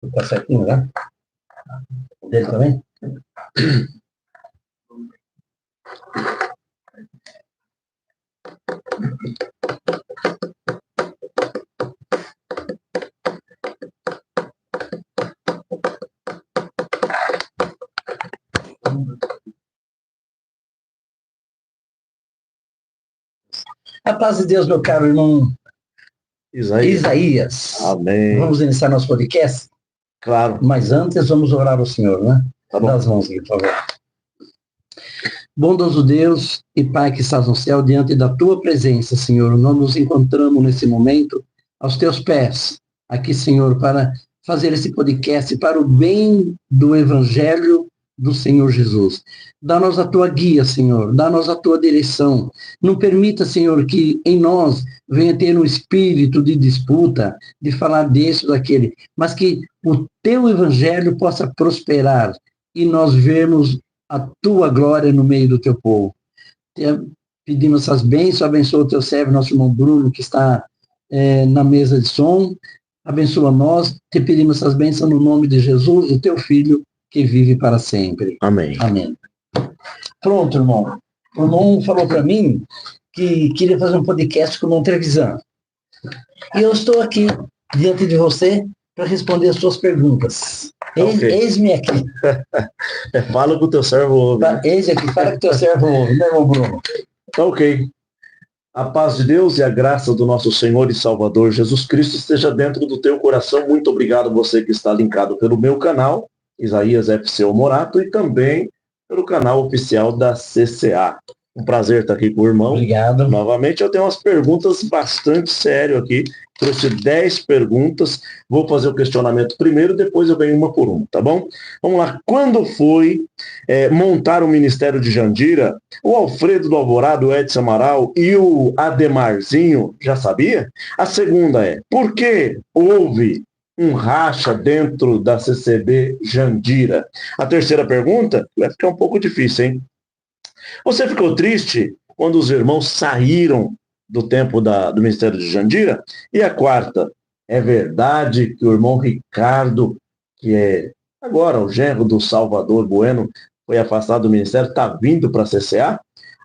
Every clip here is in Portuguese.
Tá certinho, né? O dele também? A paz de Deus, meu caro irmão Isaías. Amém. Vamos iniciar nosso podcast? Claro. Mas antes vamos orar ao Senhor, né? Tá bom. Dá as mãos aqui, por favor. Bondoso Deus e Pai que estás no céu, diante da tua presença, Senhor, nós nos encontramos nesse momento aos teus pés, aqui, Senhor, para fazer esse podcast para o bem do Evangelho do Senhor Jesus. Dá-nos a tua guia, Senhor, dá-nos a tua direção. Não permita, Senhor, que em nós venha ter um espírito de disputa, de falar desse ou daquele, mas que o teu Evangelho possa prosperar e nós vermos a tua glória no meio do teu povo. Pedimos essas bênçãos, abençoa o teu servo, nosso irmão Bruno, que está na mesa de som, abençoa nós, te pedimos essas bênçãos no nome de Jesus, o teu Filho, que vive para sempre. Amém. Amém. Pronto, irmão. O irmão falou para mim que queria fazer um podcast com o Trevisan. E eu estou aqui, diante de você, para responder as suas perguntas. Okay. Eis-me aqui. Fala com o teu servo ouve. Eis-me aqui, fala com o teu servo ouve, né, irmão Bruno? Tá ok. A paz de Deus e a graça do nosso Senhor e Salvador Jesus Cristo esteja dentro do teu coração. Muito obrigado você que está linkado pelo meu canal, Isaías FC Morato, e também pelo canal oficial da CCA. Um prazer estar aqui com o irmão. Obrigado. Novamente, eu tenho umas perguntas bastante sérias aqui. Trouxe 10 perguntas. Vou fazer o questionamento primeiro, depois eu venho uma por uma, tá bom? Vamos lá. Quando foi montar o Ministério de Jandira, o Alfredo do Alvorado, o Edson Amaral e o Ademarzinho já sabia? A segunda é, por que houve um racha dentro da CCB Jandira? A terceira pergunta vai ficar um pouco difícil, hein? Você ficou triste quando os irmãos saíram do tempo do Ministério de Jandira? E a quarta, é verdade que o irmão Ricardo, que é agora o genro do Salvador Bueno, foi afastado do Ministério, está vindo para a CCA?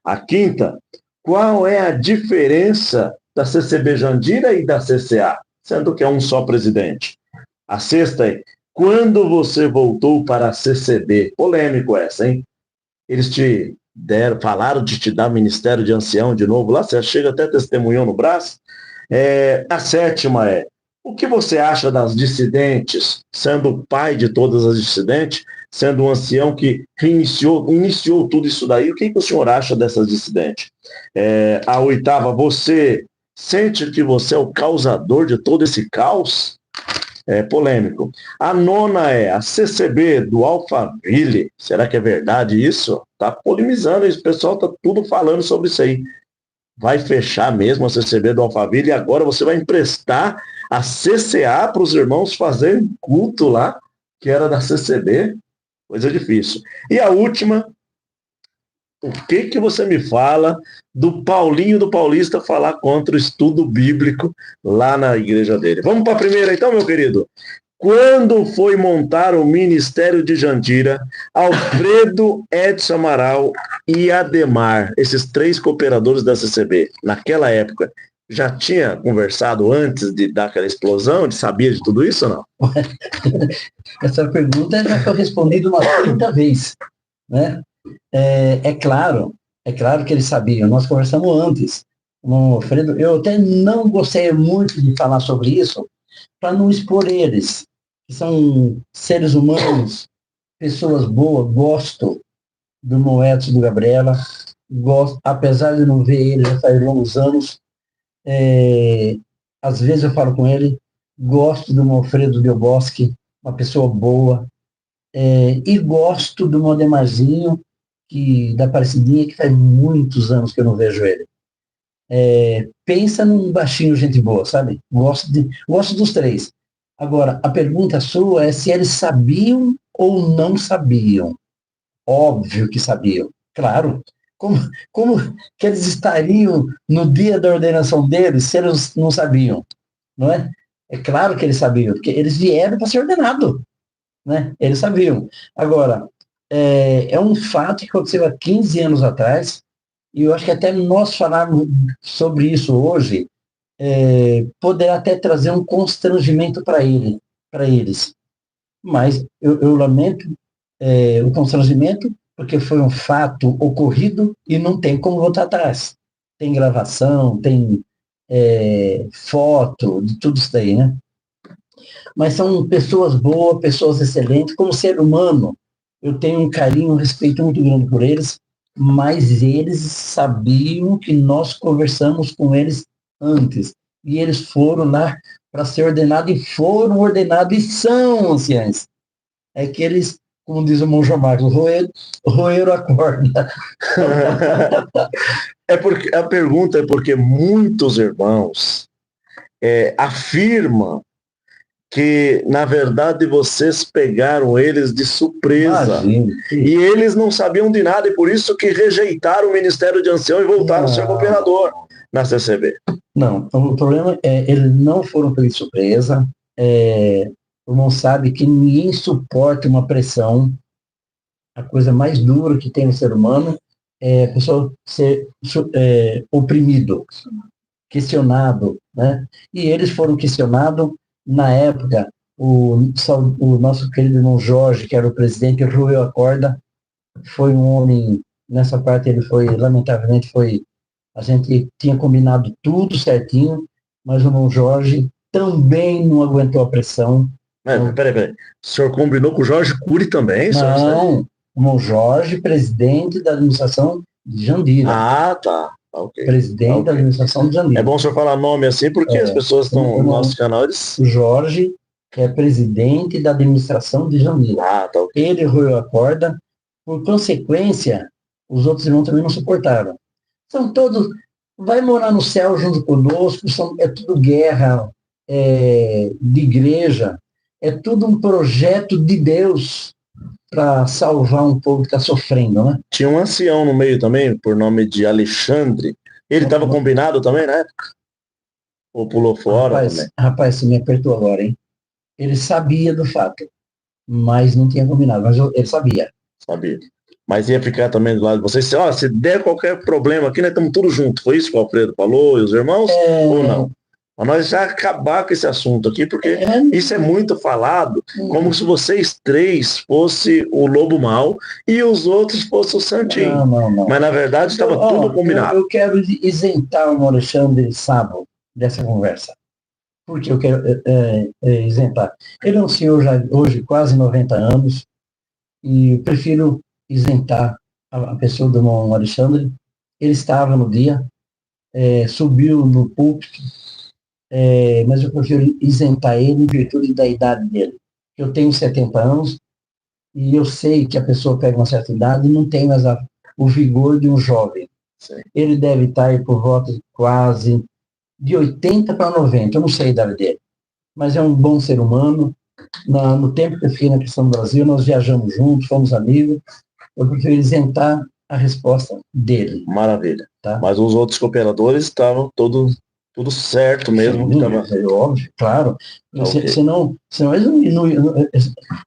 A quinta, qual é a diferença da CCB Jandira e da CCA, sendo que é um só presidente? A sexta é, quando você voltou para a CCB? Polêmico essa, hein? Eles falaram de te dar ministério de ancião de novo lá, você chega até testemunhou no braço. A sétima é, o que você acha das dissidentes, sendo o pai de todas as dissidentes, sendo um ancião que iniciou tudo isso daí, o que o senhor acha dessas dissidentes? A oitava, você sente que você é o causador de todo esse caos? Polêmico. A nona é a CCB do Alphaville. Será que é verdade isso? Tá polemizando, o pessoal tá tudo falando sobre isso aí. Vai fechar mesmo a CCB do Alphaville e agora você vai emprestar a CCA para os irmãos fazerem culto lá, que era da CCB? Coisa difícil. E a última, o que você me fala do Paulinho do Paulista falar contra o estudo bíblico lá na igreja dele? Vamos para a primeira então, meu querido. Quando foi montar o Ministério de Jandira, Alfredo, Edson Amaral e Ademar, esses 3 cooperadores da CCB, naquela época, já tinha conversado antes de dar aquela explosão? De sabia de tudo isso ou não? Essa pergunta já foi respondida uma 30 vez, né? É claro que eles sabiam, nós conversamos antes. Alfredo, eu até não gostei muito de falar sobre isso, para não expor eles, que são seres humanos, pessoas boas, gosto do irmão Edson, do Gabriela, gosto, apesar de não ver ele já faz longos anos, às vezes eu falo com ele, gosto do irmão Alfredo Del Bosque, uma pessoa boa, e gosto do irmão Ademarzinho, da Aparecidinha, que faz muitos anos que eu não vejo ele. Pensa num baixinho, gente boa, sabe? Gosto dos 3. Agora, a pergunta sua é se eles sabiam ou não sabiam. Óbvio que sabiam. Claro. Como que eles estariam no dia da ordenação deles se eles não sabiam? Não é? É claro que eles sabiam, porque eles vieram para ser ordenado, né? Eles sabiam. Agora, é um fato que aconteceu há 15 anos atrás, e eu acho que até nós falarmos sobre isso hoje, poderá até trazer um constrangimento para eles. Mas eu lamento o constrangimento, porque foi um fato ocorrido e não tem como voltar atrás. Tem gravação, tem foto, de tudo isso daí, né? Mas são pessoas boas, pessoas excelentes. Como ser humano, eu tenho um carinho, um respeito muito grande por eles, mas eles sabiam que nós conversamos com eles antes. E eles foram lá para ser ordenados e foram ordenados e são anciães. É que eles, como diz o Monjo Marcos, roeiro a corda. A pergunta é porque muitos irmãos afirmam que, na verdade, vocês pegaram eles de surpresa. Imagina, e eles não sabiam de nada, e por isso que rejeitaram o Ministério de Ancião e voltaram a ser cooperador na CCB. Não, o problema eles não foram pegos de surpresa. O irmão sabe que ninguém suporta uma pressão. A coisa mais dura que tem no ser humano é a pessoa ser oprimido, questionado, né? E eles foram questionados. Na época, o nosso querido irmão Jorge, que era o presidente, roeu a corda. Foi um homem, nessa parte ele foi, lamentavelmente, a gente tinha combinado tudo certinho, mas o irmão Jorge também não aguentou a pressão. Peraí. O senhor combinou com o Jorge Cury também? Não, o irmão Jorge, presidente da administração de Jandira. Ah, tá. Okay. Presidente da administração de Jandira. É bom o senhor falar nome assim, porque as pessoas estão no nosso canal. O Jorge, que é presidente da administração de Jandira. Ah, tá. Okay. Ele roeu a corda. Por consequência, os outros irmãos também não suportaram. São todos, vai morar no céu junto conosco, é tudo guerra de igreja, é tudo um projeto de Deus para salvar um povo que está sofrendo, né? Tinha um ancião no meio também, por nome de Alexandre. Ele estava combinado também, né? Ou pulou fora também? Rapaz, você me apertou agora, hein? Ele sabia do fato, mas não tinha combinado, mas ele sabia. Sabia. Mas ia ficar também do lado de vocês. Se der qualquer problema aqui, nós estamos tudo junto. Foi isso que o Alfredo falou e os irmãos? Ou não? Para nós já acabar com esse assunto aqui, porque isso é muito falado, como se vocês três fossem o lobo mau e os outros fossem o santinho. Não. Mas na verdade estava tudo combinado. Eu quero isentar o Alexandre Sabo dessa conversa. Por que eu quero isentar? Ele é um senhor já hoje quase 90 anos e eu prefiro isentar a pessoa do irmão Alexandre. Ele estava no dia, subiu no púlpito, mas eu prefiro isentar ele em virtude da idade dele. Eu tenho 70 anos e eu sei que a pessoa pega uma certa idade e não tem mais o vigor de um jovem. Sim. Ele deve estar aí por volta de quase de 80 para 90, eu não sei a idade dele, mas é um bom ser humano. No tempo que eu fiquei na Cristã do Brasil, nós viajamos juntos, fomos amigos. Eu prefiro isentar a resposta dele. Maravilha. Tá? Mas os outros cooperadores estavam tudo certo mesmo. Sim, óbvio, claro. Okay. Senão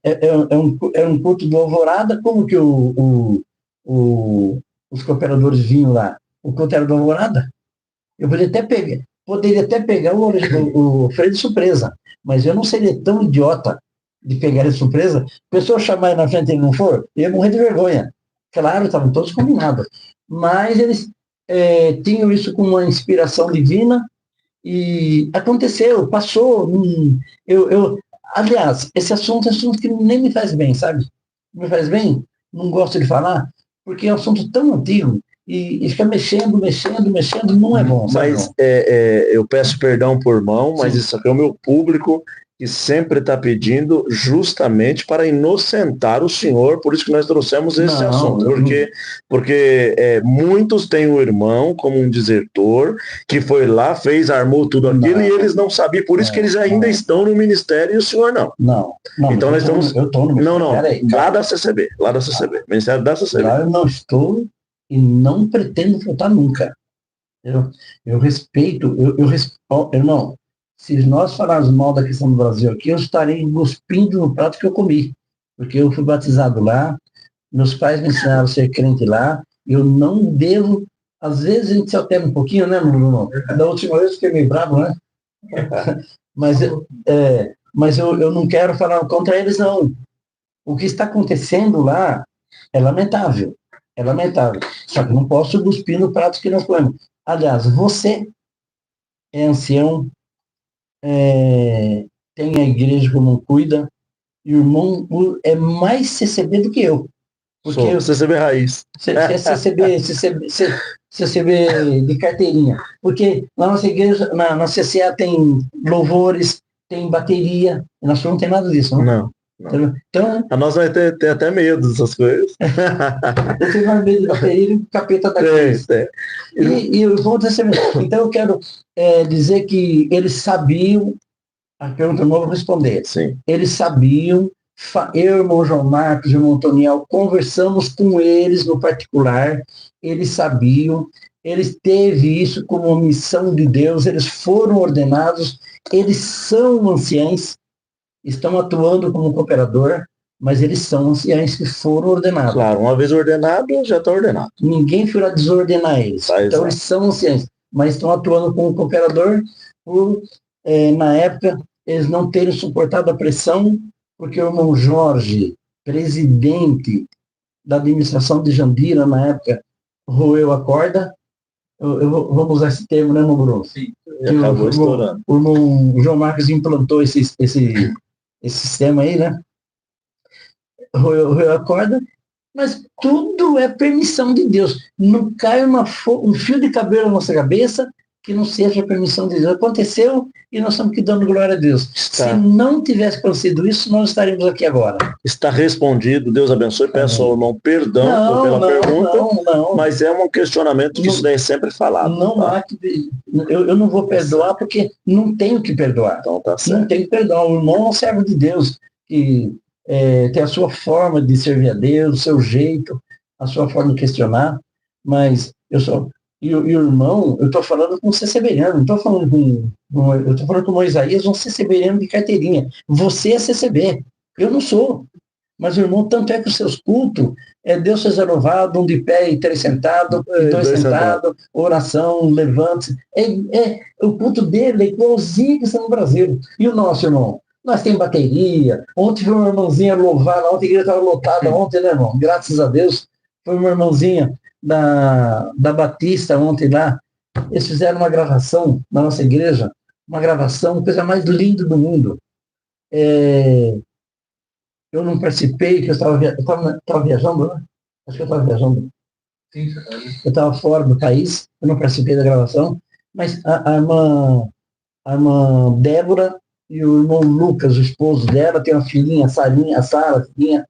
é um culto do Alvorada, como que os cooperadores vinham lá? O culto era do Alvorada. Eu poderia até pegar o freio de surpresa, mas eu não seria tão idiota de pegar ele de surpresa. A pessoa chamar ele na frente e ele não for, eu ia morrer de vergonha. Claro, estavam todos combinados. Mas eles tinham isso como uma inspiração divina e aconteceu, passou. Aliás, esse assunto é um assunto que nem me faz bem, sabe? Não me faz bem, não gosto de falar, porque é um assunto tão antigo. E fica mexendo, não é bom. Mas eu peço perdão por mão, mas Sim. Isso aqui é o meu público que sempre está pedindo justamente para inocentar o senhor, por isso que nós trouxemos esse assunto. Porque muitos têm o irmão como um desertor, que foi lá, armou tudo aquilo, e eles não sabiam, por isso que eles ainda estão no ministério e o senhor não. Não. Então nós estamos... Eu estou no ministério. Não, lá da CCB, Ministério da CCB. Lá eu não estou e não pretendo faltar nunca. Eu respeito, irmão, se nós falarmos mal da questão do Brasil aqui, eu estarei cuspindo no prato que eu comi. Porque eu fui batizado lá, meus pais me ensinaram a ser crente lá, eu não devo... Às vezes a gente se altera um pouquinho, né, Bruno? Da última vez eu fiquei meio bravo, né? Mas eu não quero falar contra eles, não. O que está acontecendo lá é lamentável. É lamentável. Só que não posso cuspir no prato que nós comemos. Aliás, você é ancião, tem a igreja como cuida, e o irmão é mais CCB do que eu. Porque Sou CCB raiz. CCB de carteirinha. Porque na nossa igreja, na CCA tem louvores, tem bateria, e nós não tem nada disso, né? Não. Então, a nós vai ter até medo dessas coisas. Eu tenho mais medo de bateria do que capeta da crise. E eu vou dizer assim, então eu quero dizer que eles sabiam, a pergunta não vou responder. Sim. Eles sabiam, eu, irmão João Marcos, irmão Antoniel, conversamos com eles no particular, eles sabiam, eles teve isso como uma missão de Deus, eles foram ordenados, eles são anciãos, estão atuando como cooperador, mas eles são anciãos que foram ordenados. Claro, uma vez ordenado, já está ordenado. Ninguém foi lá desordenar eles. Então, exato. Eles são anciãos, mas estão atuando como cooperador por, na época, eles não terem suportado a pressão, porque o irmão Jorge, presidente da administração de Jandira, na época, roeu a corda. Vamos usar esse termo, né, irmão Bruno? Sim, acabou estourando. O irmão João Marcos implantou esse sistema aí, né? Roeu a corda, mas tudo é permissão de Deus. Não cai um fio de cabelo na nossa cabeça que não seja permissão de Deus. Aconteceu e nós estamos aqui dando glória a Deus. Se não tivesse acontecido isso, nós estaríamos aqui agora. Está respondido, Deus abençoe. Peço ao irmão perdão pela pergunta, mas é um questionamento que isso daí é sempre falado. Eu não vou perdoar porque não tenho que perdoar. Então tá certo. Não tenho que perdoar. O irmão é um servo de Deus que tem a sua forma de servir a Deus, o seu jeito, a sua forma de questionar, mas e o irmão, eu estou falando com um CCBiano, não estou falando eu estou falando com o Isaías, um CCBiano de carteirinha. Você é CCB, eu não sou. Mas o irmão, tanto é que os seus cultos, Deus seja louvado, um de pé e três sentados, e dois sentados, oração, levante. O culto dele é igualzinho que está no Brasil. E o nosso, irmão? Nós temos bateria. Ontem foi uma irmãzinha louvar, ontem a igreja estava lotada, ontem, né, irmão? Graças a Deus, foi uma irmãzinha da Batista ontem lá. Eles fizeram uma gravação na nossa igreja, uma gravação, coisa mais linda do mundo. Eu não participei, que eu estava viajando, né? Acho que eu estava viajando. Sim, eu estava fora do país, eu não participei da gravação, mas a irmã Débora e o irmão Lucas, o esposo dela, tem uma filhinha, a Sara, filhinha,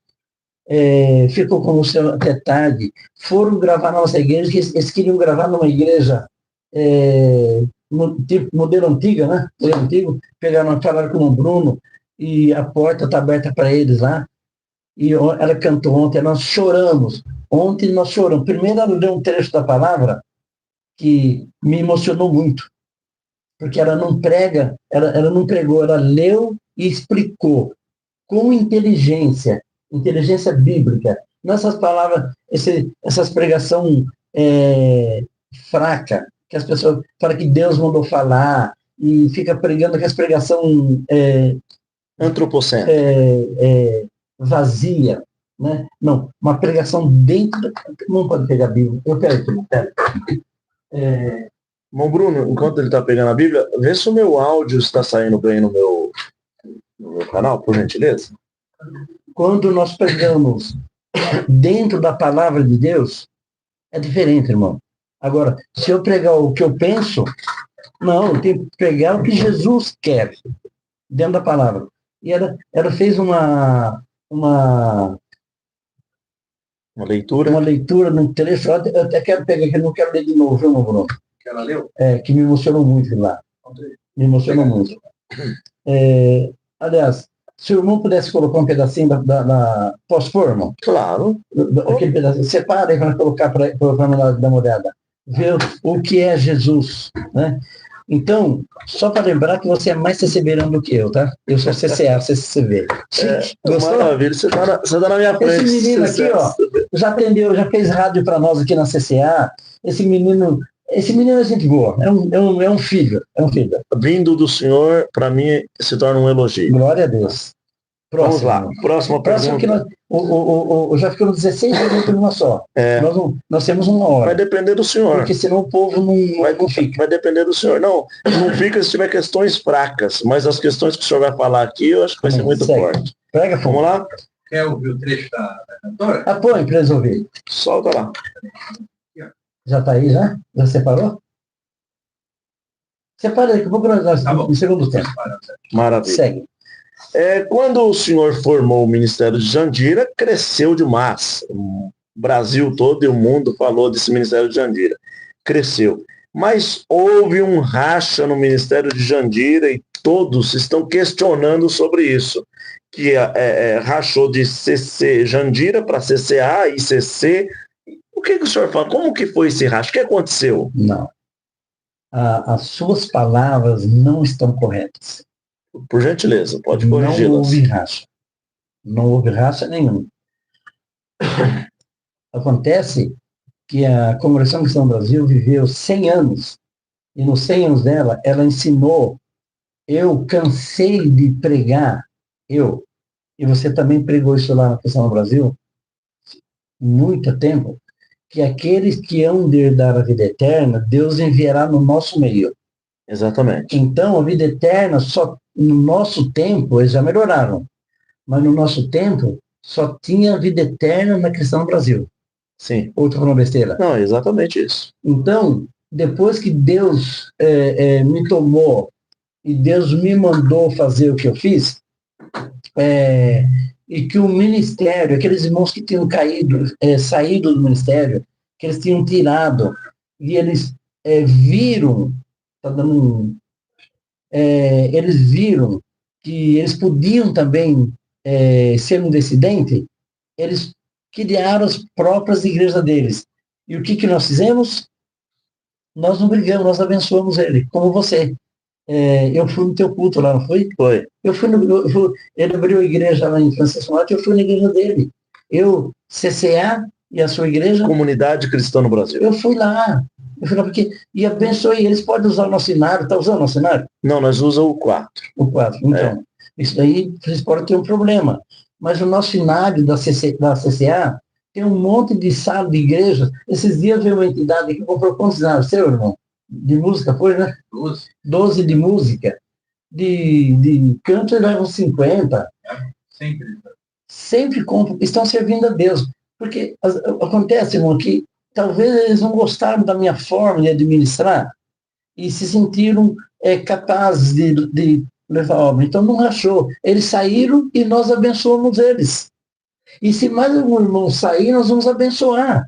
ficou com o senhor até tarde, foram gravar na nossa igreja, eles queriam gravar numa igreja tipo modelo antiga, né? Modelo antigo, falaram com o Bruno, e a porta está aberta para eles lá, e ela cantou ontem, nós choramos. Ontem nós choramos. Primeiro ela leu um trecho da palavra que me emocionou muito, porque ela não prega, ela não pregou, ela leu e explicou com inteligência bíblica. Nessas palavras, essas pregação fraca, que as pessoas falam que Deus mandou falar, e fica pregando aquelas pregação antropocêntrica, vazia, né? Não, uma pregação dentro não pode pegar a Bíblia. Peraí. Irmão Bruno, enquanto ele está pegando a Bíblia, vê se o meu áudio está saindo bem no meu canal, por gentileza. Quando nós pregamos dentro da palavra de Deus, é diferente, irmão. Agora, se eu pregar o que eu penso, não, eu tenho que pregar o que Jesus quer, dentro da palavra. E ela fez uma leitura? Uma leitura no trecho, eu até quero pegar aqui, não quero ler de novo, viu, meu Bruno? Que ela leu? Que me emocionou muito lá. Me emocionou muito. Aliás, se o irmão pudesse colocar um pedacinho da pós-pôr, irmão? Claro. Aquele pedacinho. Separa aí para colocar para dar uma olhada. Ver o que é Jesus, né? Então, só para lembrar que você é mais CCBerão do que eu, tá? Eu sou CCA, CCB. Gostou? Maravilha, você tá na minha frente. Esse menino aqui, ó, já atendeu, já fez rádio para nós aqui na CCA. Esse menino é gente boa, é um filho, Vindo do senhor, para mim, se torna um elogio. Glória a Deus. Vamos lá, próxima pergunta. Que já ficamos 16 minutos numa só. Nós temos uma hora. Vai depender do senhor. Porque senão o povo não fica. Vai depender do senhor. Não fica se tiver questões fracas, mas as questões que o senhor vai falar aqui, eu acho que vai ser muito forte. Pega, vamos lá? Quer ouvir o trecho da cantora? Põe para eles ouvir. Solta lá. Já está aí, já? Já separou? Separa daqui a pouco nós no segundo tempo. Maravilha. Segue. Quando o senhor formou o Ministério de Jandira, cresceu demais. O Brasil todo e o mundo falou desse Ministério de Jandira. Cresceu. Mas houve um racha no Ministério de Jandira e todos estão questionando sobre isso. Que rachou de CC Jandira para CCA, ICC. O que o senhor fala? Como que foi esse racha? O que aconteceu? Não. As suas palavras não estão corretas. Por gentileza, pode corrigi-las. Não houve racha nenhuma. Acontece que a Congregação Cristã do Brasil viveu 100 anos, e nos 100 anos dela, ela ensinou, eu cansei de pregar, e você também pregou isso lá na Cristã do Brasil, muito tempo, que aqueles que hão de herdar a vida eterna, Deus enviará no nosso meio. Exatamente. Então, a vida eterna, só no nosso tempo, eles já melhoraram, mas no nosso tempo, só tinha vida eterna na Cristã do Brasil. Sim. Ou estou falando besteira? Não, é exatamente isso. Então, depois que Deus me tomou e Deus me mandou fazer o que eu fiz, e que o ministério, aqueles irmãos que tinham saído do ministério, que eles tinham tirado, e eles viram, eles viram que eles podiam também ser um dissidente, eles criaram as próprias igrejas deles. E o que nós fizemos? Nós não brigamos, nós abençoamos ele, como você. Eu fui no teu culto lá, não foi? Foi. Ele abriu a igreja lá em Francisco Norte, eu fui na igreja dele. CCA e a sua igreja. Comunidade Cristã no Brasil. Eu fui lá porque, e abençoei. Eles podem usar o nosso cenário. Está usando o nosso cenário? Não, nós usamos o 4. O 4. Então, isso daí vocês podem ter um problema. Mas o nosso cenário da CCA tem um monte de sala de igreja. Esses dias veio uma entidade que comprou quantos cenários? Seu irmão? De música, foi, né? 12 de música. De canto, eles levam 50. Sempre compram. Estão servindo a Deus. Porque acontece, irmão, que talvez eles não gostaram da minha forma de administrar e se sentiram capazes de levar a obra. Então, não rachou. Eles saíram e nós abençoamos eles. E se mais algum irmão sair, nós vamos abençoar.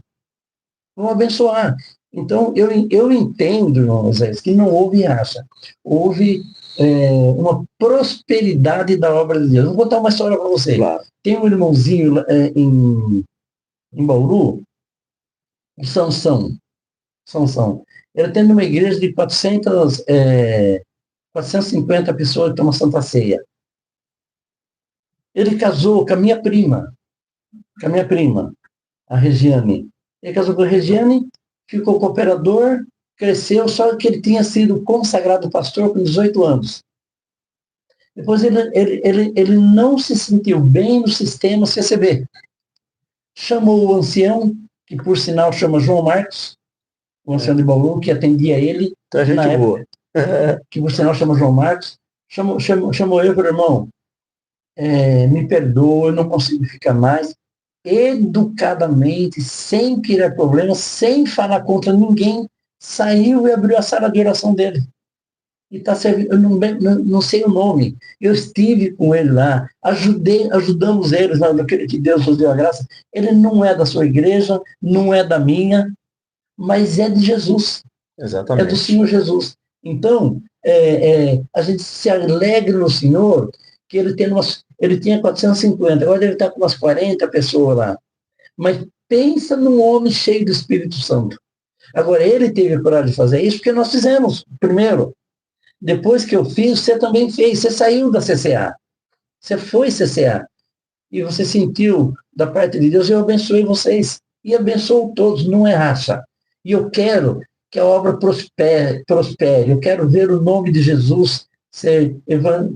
Vamos abençoar. Então, eu entendo, irmão Moisés, que não houve racha. Houve uma prosperidade da obra de Deus. Vou contar uma história para você. Claro. Tem um irmãozinho em Bauru, o Sansão. Ele tem uma igreja de 450 pessoas que tomam Santa Ceia. Ele casou com a minha prima, a Regiane. Ele casou com a Regiane, ficou cooperador, cresceu, só que ele tinha sido consagrado pastor com 18 anos. Depois ele não se sentiu bem no sistema CCB. Chamou o ancião, que por sinal chama João Marcos, o ancião de Bauru, que atendia ele. Então, gente na boa. Época, que por sinal chama João Marcos. Chamou eu para o irmão. Me perdoa, eu não consigo ficar mais. Educadamente, sem criar problemas, sem falar contra ninguém, saiu e abriu a sala de oração dele. E está servindo, eu não sei o nome. Eu estive com ele lá, ajudamos eles naquilo que Deus nos deu a graça. Ele não é da sua igreja, não é da minha, mas é de Jesus. Exatamente. É do Senhor Jesus. Então, a gente se alegra no Senhor, que ele tinha 450, agora deve estar com umas 40 pessoas lá. Mas pensa num homem cheio do Espírito Santo. Agora, ele teve a coragem de fazer isso porque nós fizemos, primeiro. Depois que eu fiz, você também fez. Você saiu da CCA. Você foi CCA. E você sentiu da parte de Deus, eu abençoei vocês. E abençoo todos, não é raça. E eu quero que a obra prospere. Eu quero ver o nome de Jesus ser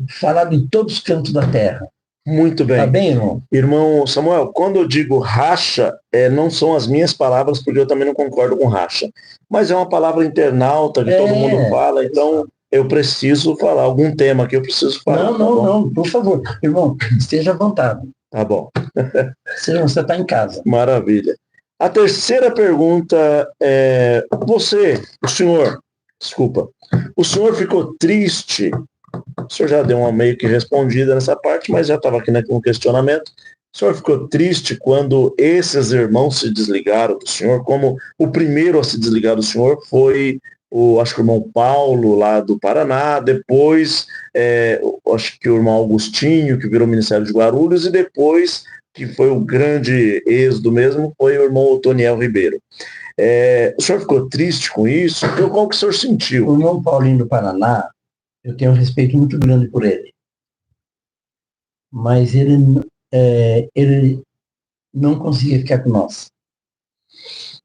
falado em todos os cantos da terra. Muito bem. Tá bem, irmão? Irmão Samuel, quando eu digo racha, não são as minhas palavras, porque eu também não concordo com racha. Mas é uma palavra internauta que todo mundo fala, então eu preciso falar. Algum tema que eu preciso falar. Não, por favor. Irmão, esteja à vontade. Tá bom. Você está em casa. Maravilha. A terceira pergunta é, o senhor ficou triste? O senhor já deu uma meio que respondida nessa parte, mas já estava aqui no questionamento. O senhor ficou triste quando esses irmãos se desligaram do senhor? Como o primeiro a se desligar do senhor foi acho que o irmão Paulo, lá do Paraná, depois, acho que o irmão Augustinho, que virou Ministério de Guarulhos, e depois, que foi o grande êxodo mesmo, foi o irmão Otoniel Ribeiro. O senhor ficou triste com isso? Qual que o senhor sentiu? O irmão Paulinho do Paraná, eu tenho um respeito muito grande por ele. Mas ele não conseguia ficar com nós.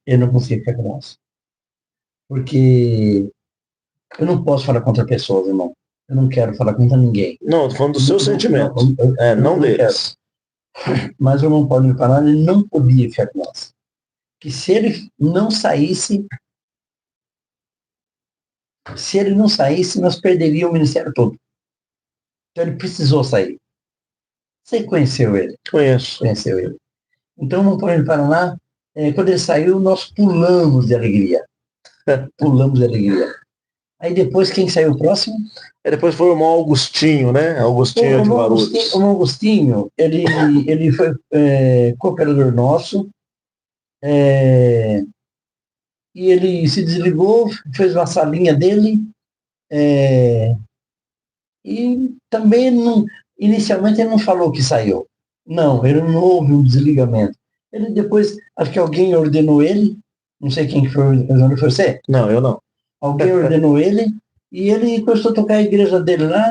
Ele não conseguia ficar com nós. Porque eu não posso falar contra pessoas, irmão. Eu não quero falar contra ninguém. Não, estou falando do seu sentimento. Não deles. Mas o irmão Paulinho do Paraná, ele não podia ficar com nós. Que se ele não saísse, nós perderíamos o ministério todo. Então ele precisou sair. Você conheceu ele? Conheço. Conheceu ele. Então, no Paulinho do Paraná, quando ele saiu, nós pulamos de alegria. Pulamos de alegria. Aí depois, quem saiu próximo? Depois foi o irmão Augustinho, né? Augustinho de Guarulhos. O irmão Augustinho, ele foi cooperador nosso. E ele se desligou, fez uma salinha dele. E também, inicialmente, ele não falou que saiu. Não, ele não houve um desligamento. Ele depois, acho que alguém ordenou ele, não sei quem foi você? Não, eu não. Alguém ordenou ele, e ele começou a tocar a igreja dele lá,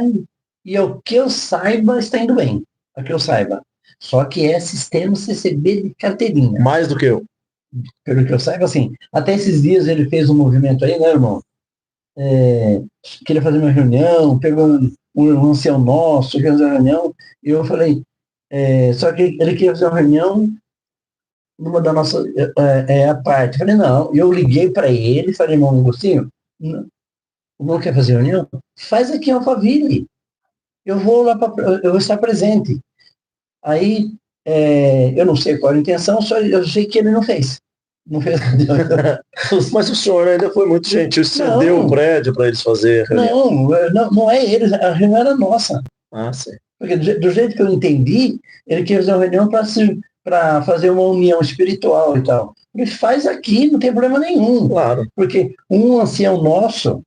e ao que eu saiba, está indo bem. Ao que eu saiba. Só que é sistema CCB de carteirinha. Mais do que eu. Pelo que eu saiba, assim, até esses dias ele fez um movimento aí, né, irmão? Queria fazer uma reunião, pegou um ancião nosso, queria fazer uma reunião, e eu falei, só que ele queria fazer uma reunião numa da nossa a parte. Eu falei, não, eu liguei para ele, falei, irmão Agostinho, não quer fazer reunião? Faz aqui em Alphaville. Eu vou lá, eu vou estar presente. Aí, eu não sei qual a intenção, só eu sei que ele não fez. Não fez. Mas o senhor ainda foi muito gentil, cedeu o prédio para eles fazerem reunião. Não é eles, a reunião era nossa. Ah, sim. Porque do jeito que eu entendi, ele queria fazer uma reunião para fazer uma união espiritual e tal. Ele faz aqui, não tem problema nenhum. Claro. Porque um ancião nosso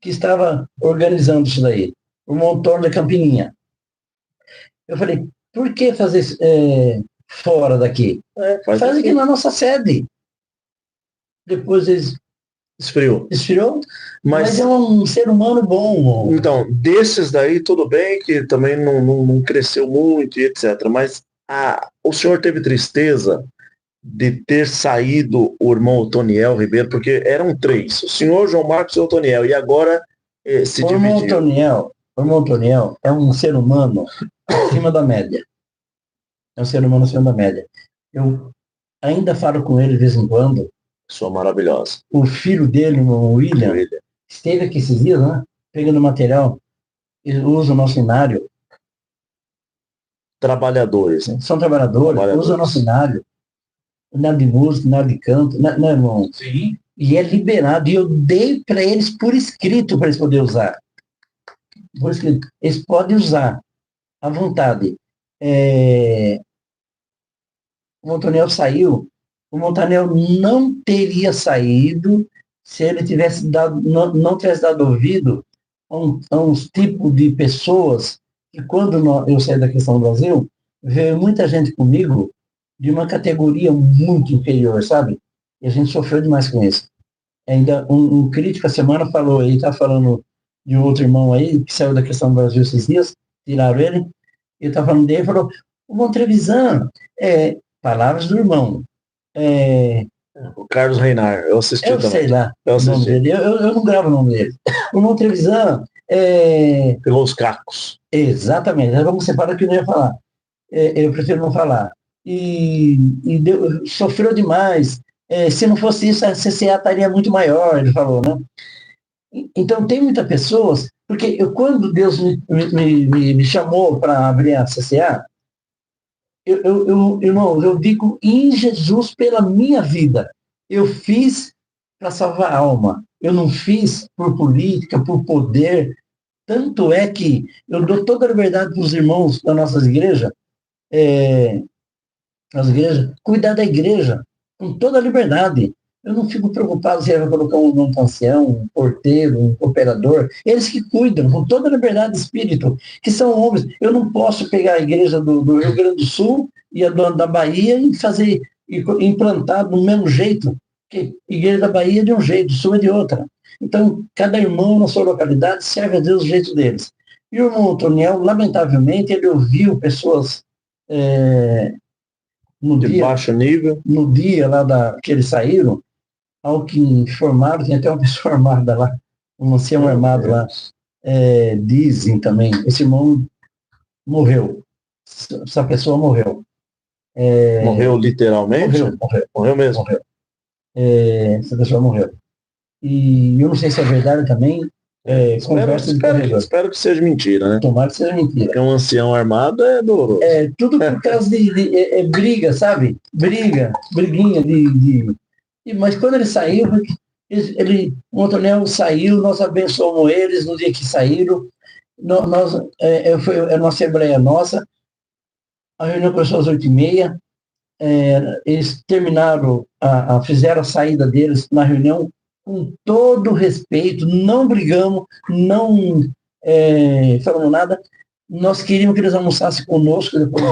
que estava organizando isso daí, o Montoro da Campininha. Eu falei, por que fazer fora daqui? Faz aqui na nossa sede. Depois eles... Esfriou. Mas é um ser humano bom. Então, desses daí, tudo bem que também não cresceu muito e etc. Mas o senhor teve tristeza de ter saído o irmão Otoniel Ribeiro, porque eram 3. O senhor, João Marcos e o Otoniel. E agora se dividiu. O irmão Otoniel é um ser humano acima da média. É um ser humano acima da média. Eu ainda falo com ele de vez em quando. Pessoa maravilhosa. O filho dele, o William, esteve aqui esses dias, né? Pegando material. Ele usa o nosso cenário. Trabalhadores, né? São trabalhadores. Usa o nosso cenário. Nada de música, nada de canto, né, irmão? Sim. E é liberado. E eu dei para eles por escrito para eles poderem usar. Por escrito. Eles podem usar à vontade. O Montanel saiu. O Montanel não teria saído se ele tivesse não tivesse dado ouvido a uns tipos de pessoas que, quando eu saí da questão do Brasil, veio muita gente comigo de uma categoria muito inferior, sabe? E a gente sofreu demais com isso. Ainda um crítico a semana falou, ele está falando de outro irmão aí, que saiu da questão do Brasil esses dias, tiraram ele, eu estava falando dele, falou, o Montrevisan, palavras do irmão, O Carlos Reinar, eu assisti eu também. sei lá Eu o nome assisti. dele, eu não gravo o nome dele. O Montrevisan, Pegou os cacos. exatamente, vamos separar o que eu não ia falar. Eu prefiro não falar. Sofreu demais. Se não fosse isso, a CCA estaria muito maior, ele falou, né? Então, tem muitas pessoas, porque quando Deus me chamou para abrir a CCA, irmão, eu digo em Jesus pela minha vida. Eu fiz para salvar a alma. Eu não fiz por política, por poder. Tanto é que eu dou toda a liberdade para os irmãos da nossa igreja, cuidar da igreja com toda a liberdade. Eu não fico preocupado se ele vai colocar um ancião, um porteiro, um operador. Eles que cuidam com toda a liberdade de espírito, que são homens. Eu não posso pegar a igreja do Rio Grande do Sul e a da Bahia e implantar do mesmo jeito. Porque a igreja da Bahia é de um jeito, do Sul é de outra. Então, cada irmão na sua localidade serve a Deus do jeito deles. E o irmão Toniel, lamentavelmente, ele ouviu pessoas baixo nível. No dia lá que eles saíram, ao que informaram, tem até uma pessoa armada lá, um ancião armado lá, dizem também, esse irmão morreu. Essa pessoa morreu. Morreu literalmente? Morreu mesmo. Morreu. Essa pessoa morreu. E eu não sei se é verdade também, espero que seja mentira, né? Tomara que seja mentira. Porque um ancião armado é doloroso. Tudo por causa de briga, sabe? Briguinha mas quando ele saiu, o Antonel saiu, nós abençoamos eles no dia que saíram. Foi uma assembleia nossa, a reunião começou às 8h30, eles terminaram, fizeram a saída deles na reunião com todo respeito, não brigamos, não falamos nada. Nós queríamos que eles almoçassem conosco depois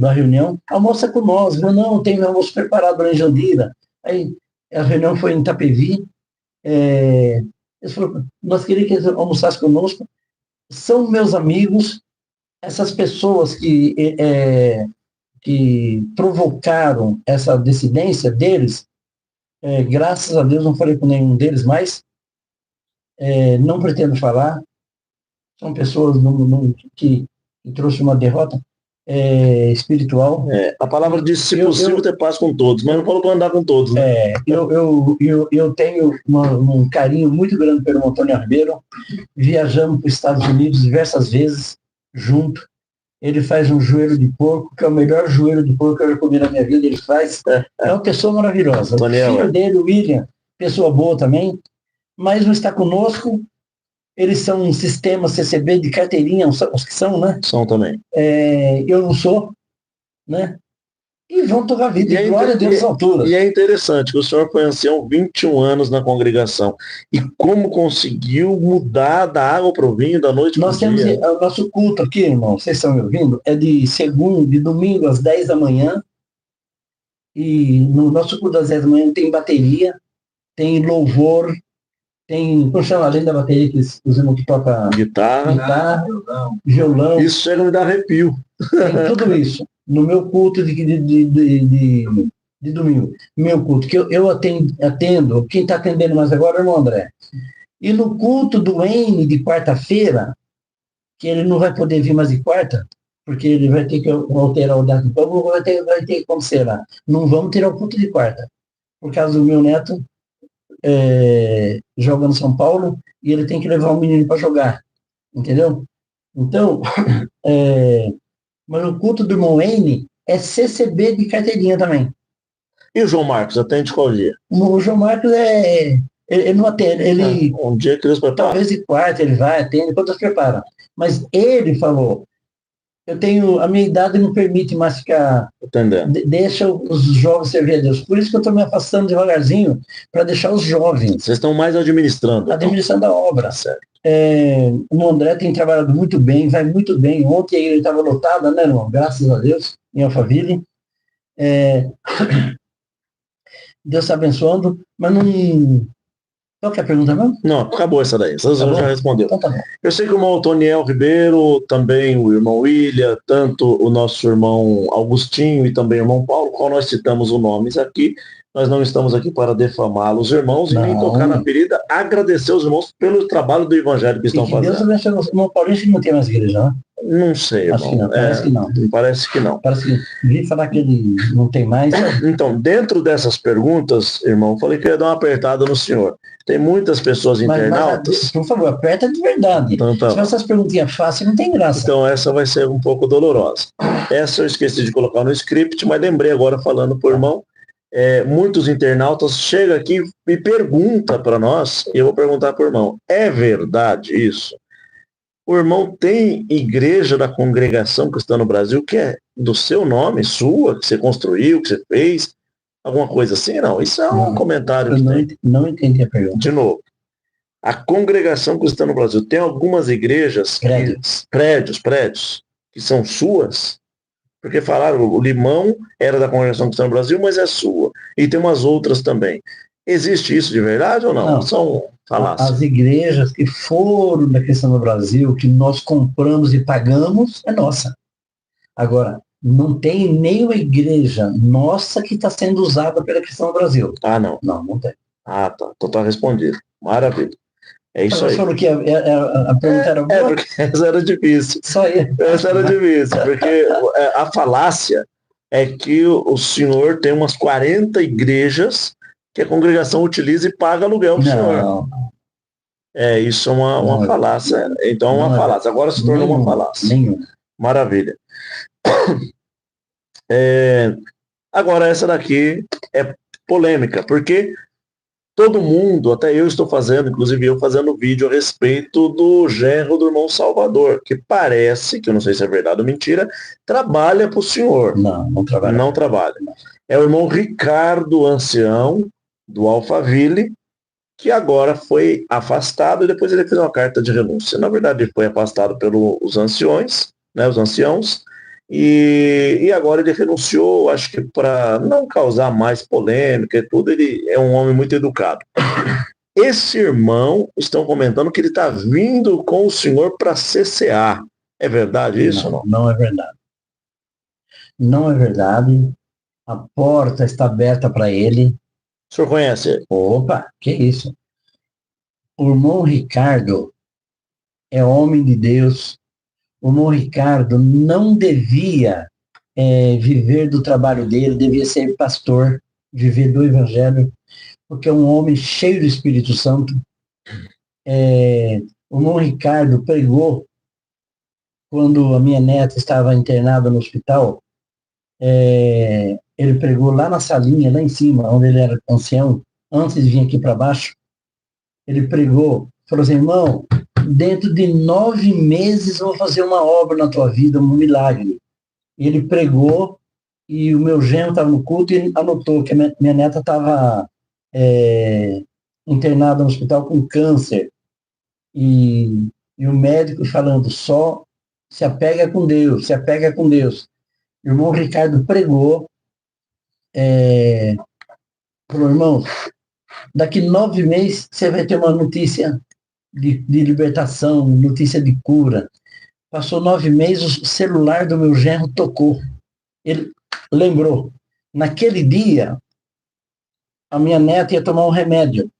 da reunião. Almoça com nós. Não, tem almoço preparado lá em Jandira. Aí a reunião foi em Itapevi. Eles falaram, nós queríamos que eles almoçassem conosco. São meus amigos. Essas pessoas que provocaram essa dissidência deles, graças a Deus não falei com nenhum deles mais. Não pretendo falar. São pessoas que trouxe uma derrota espiritual. A palavra diz, se possível, ter paz com todos, mas não colocou andar com todos, né? Eu tenho um carinho muito grande pelo Antônio Ribeiro. Viajamos para os Estados Unidos diversas vezes, junto. Ele faz um joelho de porco, que é o melhor joelho de porco que eu já comi na minha vida. Ele faz. É uma pessoa maravilhosa. O filho dele, o William, pessoa boa também, mas não está conosco. Eles são um sistema CCB de carteirinha, os que são, né? São também. Eu não sou, né? E vão tocar a vida, e glória a Deus nas alturas. E é interessante que o senhor foi ancião 21 anos na congregação. E como conseguiu mudar da água para o vinho, da noite para o dia? Nós temos o nosso culto aqui, irmão, vocês estão me ouvindo? É de domingo às 10 da manhã. E no nosso culto às 10 da manhã tem bateria, tem louvor, tem, como chama, além da bateria, que os irmãos que tocam guitarra, violão. Isso chega a me dar arrepio. Tem tudo isso. No meu culto de domingo. Meu culto, que eu atendo, quem está atendendo mais agora é o irmão André. E no culto do N de quarta-feira, que ele não vai poder vir mais de quarta, porque ele vai ter que alterar o data do povo, vai ter como será. Não vamos tirar o culto de quarta. Por causa do meu neto, joga no São Paulo e ele tem que levar o menino para jogar, entendeu? Então, mas o culto do irmão N é CCB de carteirinha também. E o João Marcos, atende qual dia? O João Marcos ele não atende, um dia que eles preparam. Talvez de quarta ele vai, atende, quando eles preparam. Mas ele falou, a minha idade não permite mais ficar. Entendendo. Deixa os jovens servir a Deus. Por isso que eu estou me afastando devagarzinho, para deixar os jovens. Vocês estão mais administrando. Administrando a obra. Certo. O André tem trabalhado muito bem, vai muito bem. Ontem ele estava lotado, né, irmão? Graças a Deus, em Alphaville. Deus está abençoando, mas Qual que é a pergunta mesmo? Não, acabou essa daí. Você já respondeu. Então tá bom. Eu sei que o irmão Toniel Ribeiro, também o irmão William, tanto o nosso irmão Augustinho e também o irmão Paulo, qual nós citamos os nomes aqui, nós não estamos aqui para defamar os irmãos e nem tocar na ferida, agradecer os irmãos pelo trabalho do evangelho que estão fazendo. Deus abençoe o irmão Paulinho, que não tem mais igreja, né? Não sei, Acho irmão. que não, parece que não. Parece que não. Parece que vi falar que ele não tem mais. Então, dentro dessas perguntas, irmão, eu falei que eu ia dar uma apertada no senhor. Tem muitas pessoas internautas. Mas, por favor, aperta de verdade. Então, tá. Se essas perguntinhas fáceis, não tem graça. Então, essa vai ser um pouco dolorosa. Essa eu esqueci de colocar no script, mas lembrei agora falando por irmão. Muitos internautas chegam aqui e perguntam para nós, e eu vou perguntar para o irmão, é verdade isso? O irmão tem igreja da congregação cristã no Brasil que é do seu nome, sua, que você construiu, que você fez, alguma coisa assim? Não, isso é um comentário. Eu não entendi a pergunta. De novo, a congregação cristã no Brasil tem algumas igrejas, prédios, que são suas, porque falaram, o Limão era da congregação cristã no Brasil, mas é sua. E tem umas outras também. Existe isso de verdade ou não? Não. São falácias. As igrejas que foram da questão do Brasil, que nós compramos e pagamos, é nossa. Agora, não tem nenhuma igreja nossa que está sendo usada pela questão do Brasil. Ah, não. Não tem. Ah, tá. Então tá respondido. Maravilha. É isso aí. Você falou que a pergunta era boa? Porque essa era difícil. Só aí. Essa era difícil, porque a falácia é que o senhor tem umas 40 igrejas que a congregação utiliza e paga aluguel para o senhor. Isso é uma falácia. Então é uma falácia. Agora se tornou uma falácia. Nenhuma. Maravilha. Agora essa daqui é polêmica, porque todo mundo, até eu estou fazendo, inclusive eu fazendo vídeo a respeito do genro do irmão Salvador, que parece, que eu não sei se é verdade ou mentira, trabalha para o senhor. Não trabalha. Não trabalha. É o irmão Ricardo Ancião, do Alphaville, que agora foi afastado e depois ele fez uma carta de renúncia. Na verdade, ele foi afastado pelos anciões, né, os anciãos, e agora ele renunciou, acho que para não causar mais polêmica e tudo, ele é um homem muito educado. Esse irmão, estão comentando que ele está vindo com o senhor para CCA. É verdade isso ou não? Não é verdade. Não é verdade. A porta está aberta para ele. O senhor conhece ele? Opa, que isso? O irmão Ricardo é homem de Deus. O irmão Ricardo não devia viver do trabalho dele, devia ser pastor, viver do evangelho, porque é um homem cheio do Espírito Santo. O irmão Ricardo pregou quando a minha neta estava internada no hospital. Ele pregou lá na salinha, lá em cima, onde ele era ancião, antes de vir aqui para baixo. Ele pregou, falou assim, irmão, dentro de 9 meses eu vou fazer uma obra na tua vida, um milagre. Ele pregou e o meu genro estava no culto e anotou que a minha neta estava internada no hospital com câncer. E o médico falando, só se apega com Deus, se apega com Deus. O irmão Ricardo pregou, falou, irmão, daqui 9 meses você vai ter uma notícia de libertação, notícia de cura. Passou 9 meses, o celular do meu genro tocou. Ele lembrou. Naquele dia, a minha neta ia tomar um remédio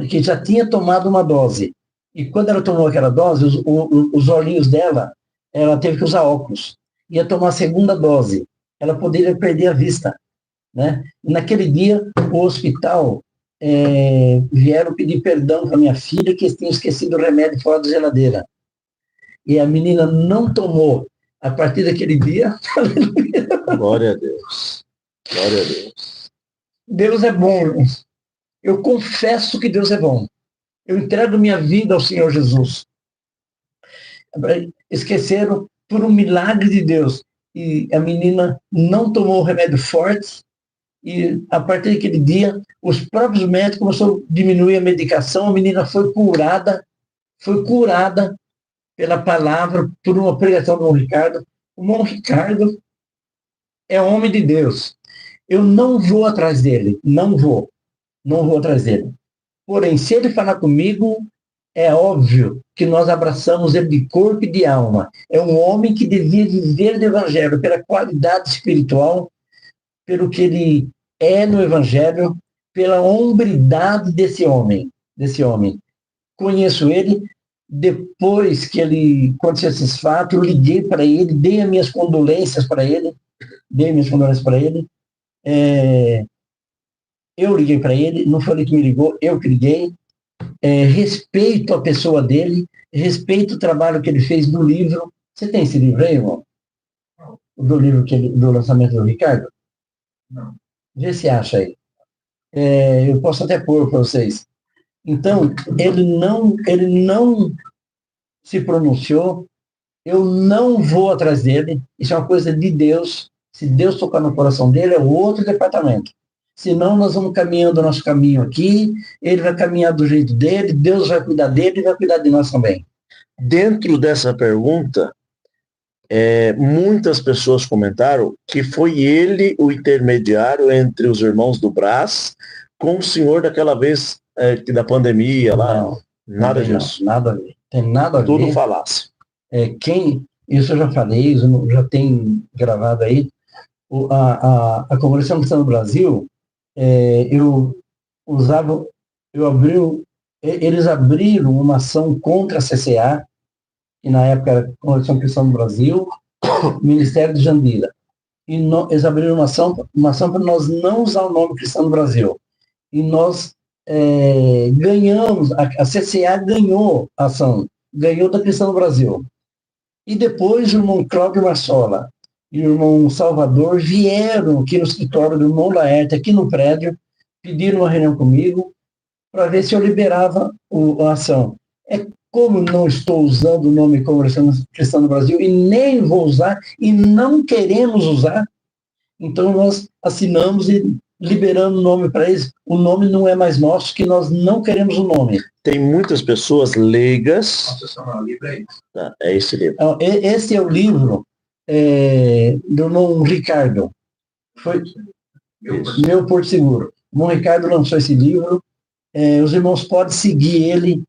que já tinha tomado uma dose. E quando ela tomou aquela dose, os olhinhos dela, ela teve que usar óculos. Ia tomar a segunda dose. Ela poderia perder a vista. Né? E naquele dia, o hospital vieram pedir perdão para minha filha, que tinha esquecido o remédio fora da geladeira. E a menina não tomou. A partir daquele dia, glória a Deus. Glória a Deus. Deus é bom, irmãos. Eu confesso que Deus é bom. Eu entrego minha vida ao Senhor Jesus. Esqueceram por um milagre de Deus. E a menina não tomou o remédio forte. E a partir daquele dia, os próprios médicos começaram a diminuir a medicação. A menina foi curada pela palavra, por uma pregação do irmão Ricardo. O irmão Ricardo é homem de Deus. Eu não vou atrás dele. Não vou atrás dele. Porém, se ele falar comigo, é óbvio que nós abraçamos ele de corpo e de alma. É um homem que devia viver do evangelho pela qualidade espiritual, pelo que ele é no evangelho, pela hombridade desse homem. Conheço ele depois que ele aconteceu esses fatos, eu liguei para ele, dei as minhas condolências para ele. Eu liguei para ele, não foi ele que me ligou, eu que liguei. Respeito a pessoa dele, respeito o trabalho que ele fez no livro. Você tem esse livro aí, irmão? Do livro do lançamento do Ricardo? Não. Vê se acha aí. Eu posso até pôr para vocês. Então, ele não se pronunciou, eu não vou atrás dele, isso é uma coisa de Deus. Se Deus tocar no coração dele, é outro departamento. Senão nós vamos caminhando o nosso caminho aqui, ele vai caminhar do jeito dele, Deus vai cuidar dele e vai cuidar de nós também. Dentro dessa pergunta, muitas pessoas comentaram que foi ele o intermediário entre os irmãos do Brás com o senhor daquela vez da pandemia lá. Não, nada disso. Não, nada a ver. Tem nada a ver. Tudo falasse. Isso eu já falei, eu já tenho gravado aí. A Congregação Cristã no Brasil, eles abriram uma ação contra a CCA, que na época era a Congregação Cristã no Brasil, Ministério de Jandira. E eles abriram uma ação para nós não usar o nome Cristão no Brasil. E nós ganhamos, a CCA ganhou a ação, ganhou da Cristã no Brasil. E depois o irmão Cláudio Marsola e o irmão Salvador vieram aqui no escritório do irmão Laerte, aqui no prédio, pediram uma reunião comigo para ver se eu liberava a ação. Como não estou usando o nome Congregação Cristã no Brasil e nem vou usar e não queremos usar, então nós assinamos e liberando o nome para eles. O nome não é mais nosso, que nós não queremos o nome. Tem muitas pessoas leigas. Nossa, livro é isso. Tá, é esse livro. Esse é o livro do irmão Ricardo. Foi Meu Porto Seguro. O irmão Ricardo lançou esse livro. Os irmãos podem seguir ele,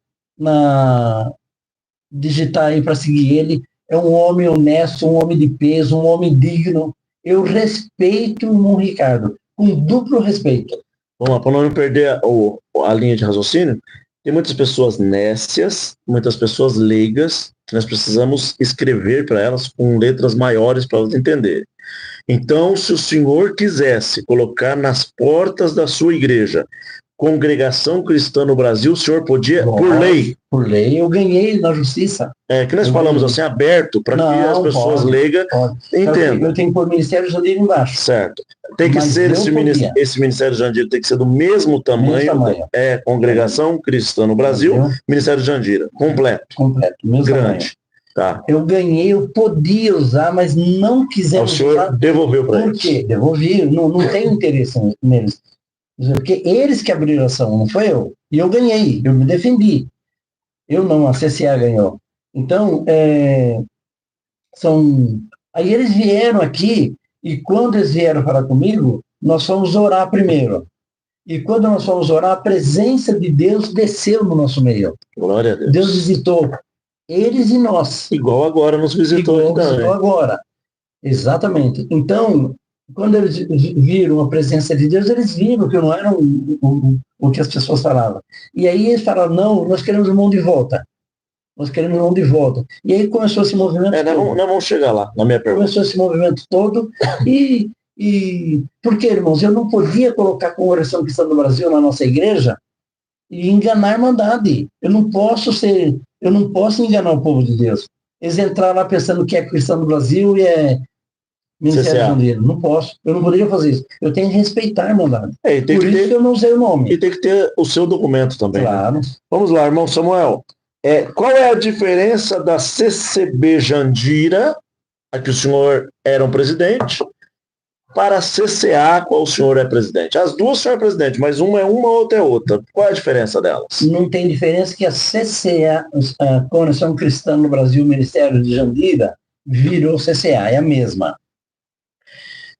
digitar aí para seguir ele. É um homem honesto, um homem de peso, um homem digno. Eu respeito o irmão Ricardo, com duplo respeito. Vamos lá, para não perder a linha de raciocínio, tem muitas pessoas nécias, muitas pessoas leigas, que nós precisamos escrever para elas com letras maiores para elas entenderem. Então, se o senhor quisesse colocar nas portas da sua igreja Congregação Cristã no Brasil, o senhor podia, por lei? Por lei, eu ganhei na justiça. Que nós falamos assim, aberto, para que as pessoas leigas entendam. Eu tenho que pôr Ministério Jandira embaixo. Certo. Tem que ser esse Ministério Jandira, tem que ser do mesmo tamanho. Congregação Cristã no Brasil, Ministério Jandira, completo. Completo, mesmo grande. Tá. Eu ganhei, eu podia usar, mas não quisemos usar. O senhor devolveu para eles. Por quê? Devolvi, não tenho interesse neles. Porque eles que abriram a ação, não foi eu. E eu ganhei, eu me defendi. Eu não, a CCA ganhou. Então, aí eles vieram aqui, e quando eles vieram falar comigo, nós fomos orar primeiro. E quando nós fomos orar, a presença de Deus desceu no nosso meio. Glória a Deus. Deus visitou eles e nós. Igual agora nos visitou. Igual agora. Exatamente. Então, quando eles viram a presença de Deus, eles viram que não era o que as pessoas falavam. E aí eles falaram, não, nós queremos o irmão de volta. Nós queremos o irmão de volta. E aí começou esse movimento todo. Nós vamos chegar lá, na minha pergunta. Começou esse movimento todo. E por que, irmãos? Eu não podia colocar a Congregação Cristã do Brasil na nossa igreja e enganar a Irmandade. Eu não posso enganar o povo de Deus. Eles entraram lá pensando que é Cristão do Brasil e é Ministério Jandira. Não posso. Eu não poderia fazer isso. Eu tenho que respeitar a Irmandade. Por isso que eu não usei o nome. E tem que ter o seu documento também. Claro. Né? Vamos lá, irmão Samuel. Qual é a diferença da CCB Jandira, a que o senhor era um presidente, para a CCA, qual o senhor é presidente? As duas o senhor é presidente, mas uma é uma, outra é outra. Qual é a diferença delas? Não tem diferença que a CCA, a Congregação Cristã no Brasil, Ministério de Jandira, virou CCA, é a mesma.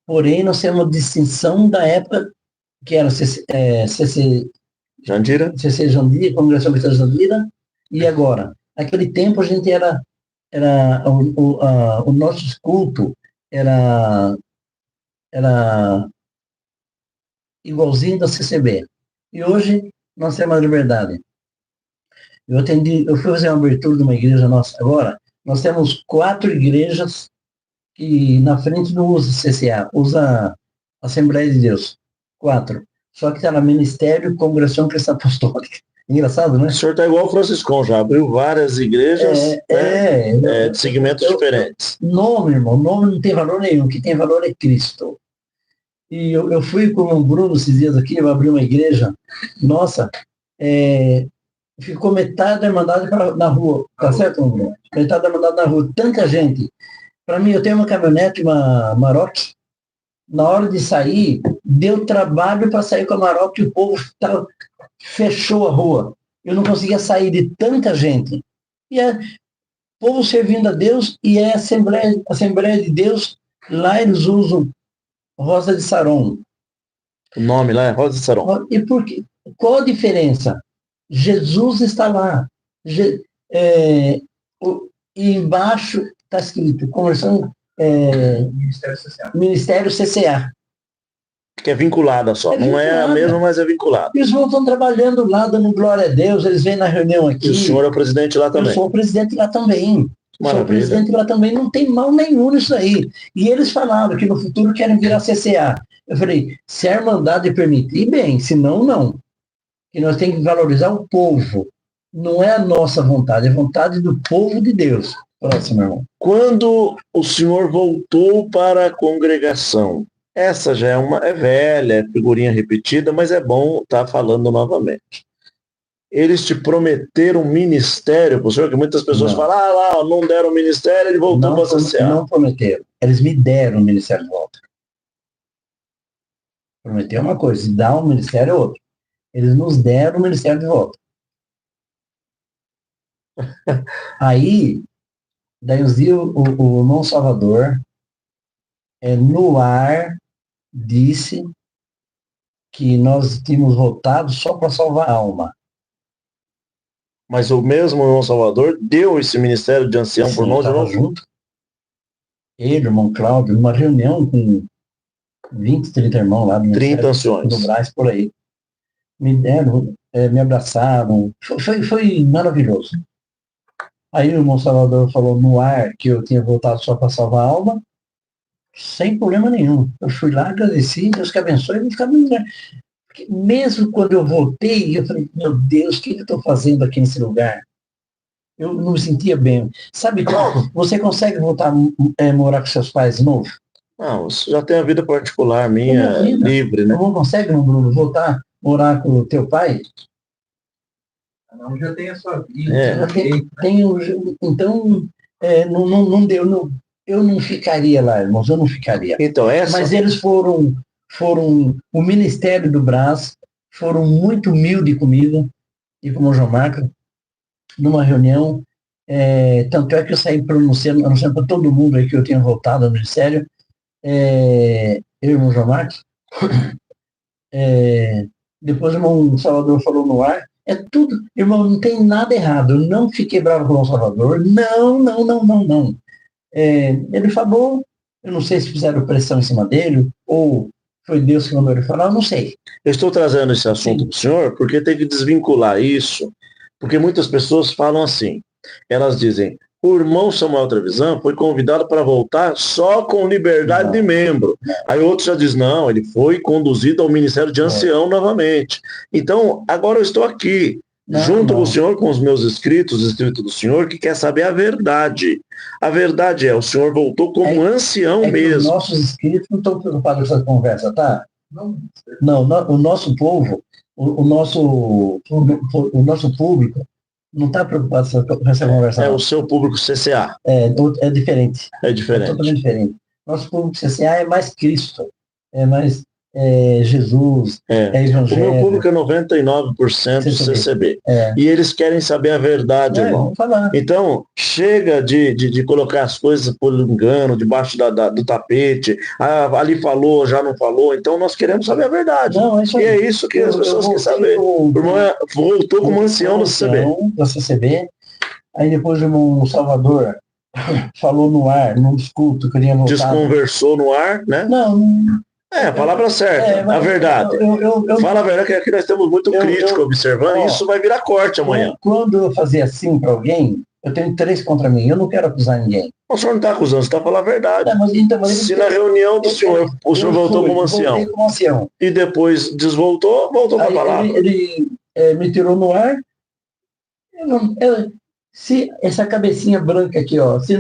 Porém, nós temos uma distinção da época que era Jandira? CC Jandira, Congregação Cristã Jandira, e agora? Naquele tempo a gente o nosso culto era igualzinho da CCB. E hoje nós temos a liberdade. Eu fui fazer uma abertura de uma igreja nossa agora, nós temos 4 igrejas que na frente não usa CCA, usa Assembleia de Deus. 4. Só que está no Ministério Congregação Cristã Apostólica. Engraçado, né? O senhor está igual o Franciscão, já abriu várias igrejas de segmentos diferentes. Nome, irmão, nome não tem valor nenhum, o que tem valor é Cristo. E eu fui com o Bruno esses dias aqui, eu abri uma igreja, nossa, ficou metade da Irmandade na rua, tá certo, Bruno? Metade da Irmandade na rua, tanta gente. Para mim, eu tenho uma caminhonete, uma Maroc, na hora de sair, deu trabalho para sair com a Maroc, e o povo fechou a rua. Eu não conseguia sair de tanta gente. E é povo servindo a Deus, e é Assembleia de Deus, lá eles usam Rosa de Saron. O nome lá é Rosa de Saron. E por quê? Qual a diferença? Jesus está lá. E embaixo está escrito, conversando, Ministério CCA. Que é vinculada só. Não é a mesma, mas é vinculada. E os irmãos estão trabalhando lá, dando glória a Deus, eles vêm na reunião aqui. E o senhor é o presidente lá também. Eu sou o presidente lá também. Maravilha. Sou o presidente lá também, não tem mal nenhum nisso aí. E eles falaram que no futuro querem virar CCA. Eu falei, se a Irmandade permitir, bem, senão não. Que nós temos que valorizar o povo. Não é a nossa vontade, é a vontade do povo de Deus. Próximo, irmão. Quando o senhor voltou para a congregação, essa já é velha, é figurinha repetida, mas é bom estar falando novamente. Eles te prometeram ministério, professor, que muitas pessoas falam, não deram ministério, ele voltou para a CCA. Não prometeram, eles me deram o ministério de volta. Prometer uma coisa, dar um ministério é outra. Eles nos deram o ministério de volta. Aí, daí uns dias, o irmão Salvador, no ar, disse que nós tínhamos voltado só para salvar a alma. Mas o mesmo irmão Salvador deu esse ministério de ancião por nós de novo? Junto. Ele, o irmão Cláudio, numa reunião com 20, 30 irmãos lá do 30 anciões do Brás, por aí. Me deram, me abraçaram. Foi maravilhoso. Aí o irmão Salvador falou no ar que eu tinha voltado só para salvar a alma, sem problema nenhum. Eu fui lá, agradeci, Deus que abençoe, e vou ficar no lugar. Porque mesmo quando eu voltei, eu falei, meu Deus, o que eu estou fazendo aqui nesse lugar? Eu não me sentia bem. Sabe, você consegue voltar a morar com seus pais de novo? Não, você já tem a vida particular minha livre, né? Não consegue, não, Bruno, voltar a morar com o teu pai? Não, já tem a sua vida. Então, não deu. Eu não ficaria lá, irmãos, eu não ficaria. Então, Mas eles foram o Ministério do Brás, foram muito humildes comigo e com o João Marcos, numa reunião, tanto é que eu saí anunciando para todo mundo aí que eu tinha voltado ao Ministério, eu e o irmão João Marcos, depois o irmão Salvador falou no ar, tudo, irmão, não tem nada errado, eu não fiquei bravo com o Salvador, não. Ele falou, eu não sei se fizeram pressão em cima dele, ou foi Deus que mandou ele falar, eu não sei. Eu estou trazendo esse assunto para o senhor, porque tem que desvincular isso, porque muitas pessoas falam assim, elas dizem, o irmão Samuel Trevisan foi convidado para voltar só com liberdade de membro. Aí outros já dizem, não, ele foi conduzido ao Ministério de Ancião novamente. Então, agora eu estou aqui, junto com o senhor, com os meus inscritos do senhor, que quer saber a verdade. A verdade o senhor voltou como ancião mesmo. Os nossos inscritos não estão preocupados com essa conversa, tá? Não, o nosso povo, o nosso público, não está preocupado com essa conversa. O seu público CCA. É diferente. É diferente. É totalmente diferente. Nosso público CCA é mais Cristo. É mais Jesus, é O Evangelho. meu público é 99% CCB. E eles querem saber a verdade, irmão. Vamos falar. Então, chega de colocar as coisas por engano, debaixo do tapete. Ali falou, já não falou. Então, nós queremos saber a verdade. Não, isso e é isso que as pessoas querem saber. O irmão voltou como ancião do CCB. Da CCB. Aí depois o irmão Salvador falou no ar, num culto, queria voltar. Desconversou no ar, né? Não. A palavra certa, a verdade. Fala a verdade, que aqui nós temos muito crítico observando, e isso vai virar corte amanhã. Quando eu fazia assim para alguém, eu tenho 3 contra mim, eu não quero acusar ninguém. O senhor não está acusando, você está falando a verdade. Mas se na reunião do senhor, o senhor voltou como ancião, e depois desvoltou, voltou com a palavra. Ele me tirou no ar. Se essa cabecinha branca aqui, ó, se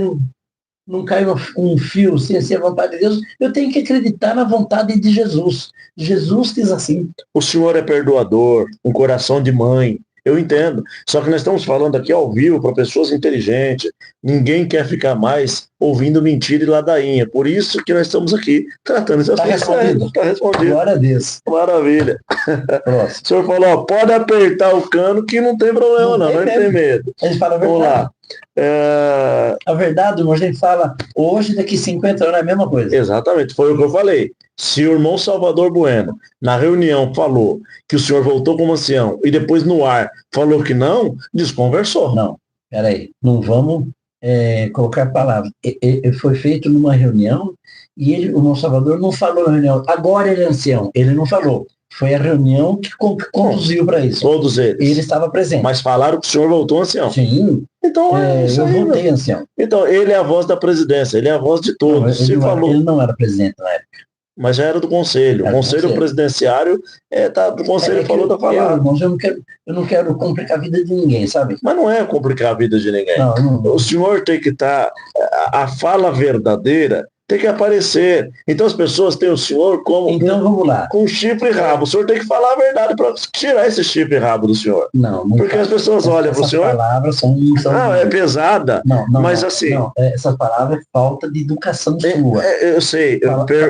não cai um fio sem ser a vontade de Deus, eu tenho que acreditar na vontade de Jesus. Jesus diz assim. O senhor é perdoador, um coração de mãe. Eu entendo. Só que nós estamos falando aqui ao vivo para pessoas inteligentes. Ninguém quer ficar mais ouvindo mentira e ladainha. Por isso que nós estamos aqui tratando isso. Está respondido. Está respondido. Glória a Deus. Maravilha. O senhor falou, pode apertar o cano que não tem problema não tem medo. A gente fala a verdade. Vamos lá. A verdade, irmão, a gente fala hoje, daqui 50 anos é a mesma coisa. Exatamente, foi o que eu falei. Se o irmão Salvador Bueno, na reunião, falou que o senhor voltou como ancião e depois no ar falou que não, desconversou. Não, peraí, não vamos colocar palavras. Foi feito numa reunião e o irmão Salvador não falou na reunião. Agora ele é ancião, ele não falou. Foi a reunião que conduziu para isso. Todos eles. Ele estava presente. Mas falaram que o senhor voltou ancião. Sim. Então, eu voltei ancião. Então, ele é a voz da presidência, ele é a voz de todos. Ele não era presidente na época. Mas já era do conselho. O conselho presidenciário do conselho falou da palavra. Eu não quero complicar a vida de ninguém, sabe? Mas não é complicar a vida de ninguém. Não. O senhor tem que estar... A fala verdadeira tem que aparecer. Então as pessoas têm o senhor como... Então vamos lá. Com chifre e rabo. O senhor tem que falar a verdade para tirar esse chifre e rabo do senhor. Não porque as pessoas olham para o senhor... Essas palavras são... Não, é pesada. Não, mas assim... Não, essa palavra é falta de educação sua. Eu sei.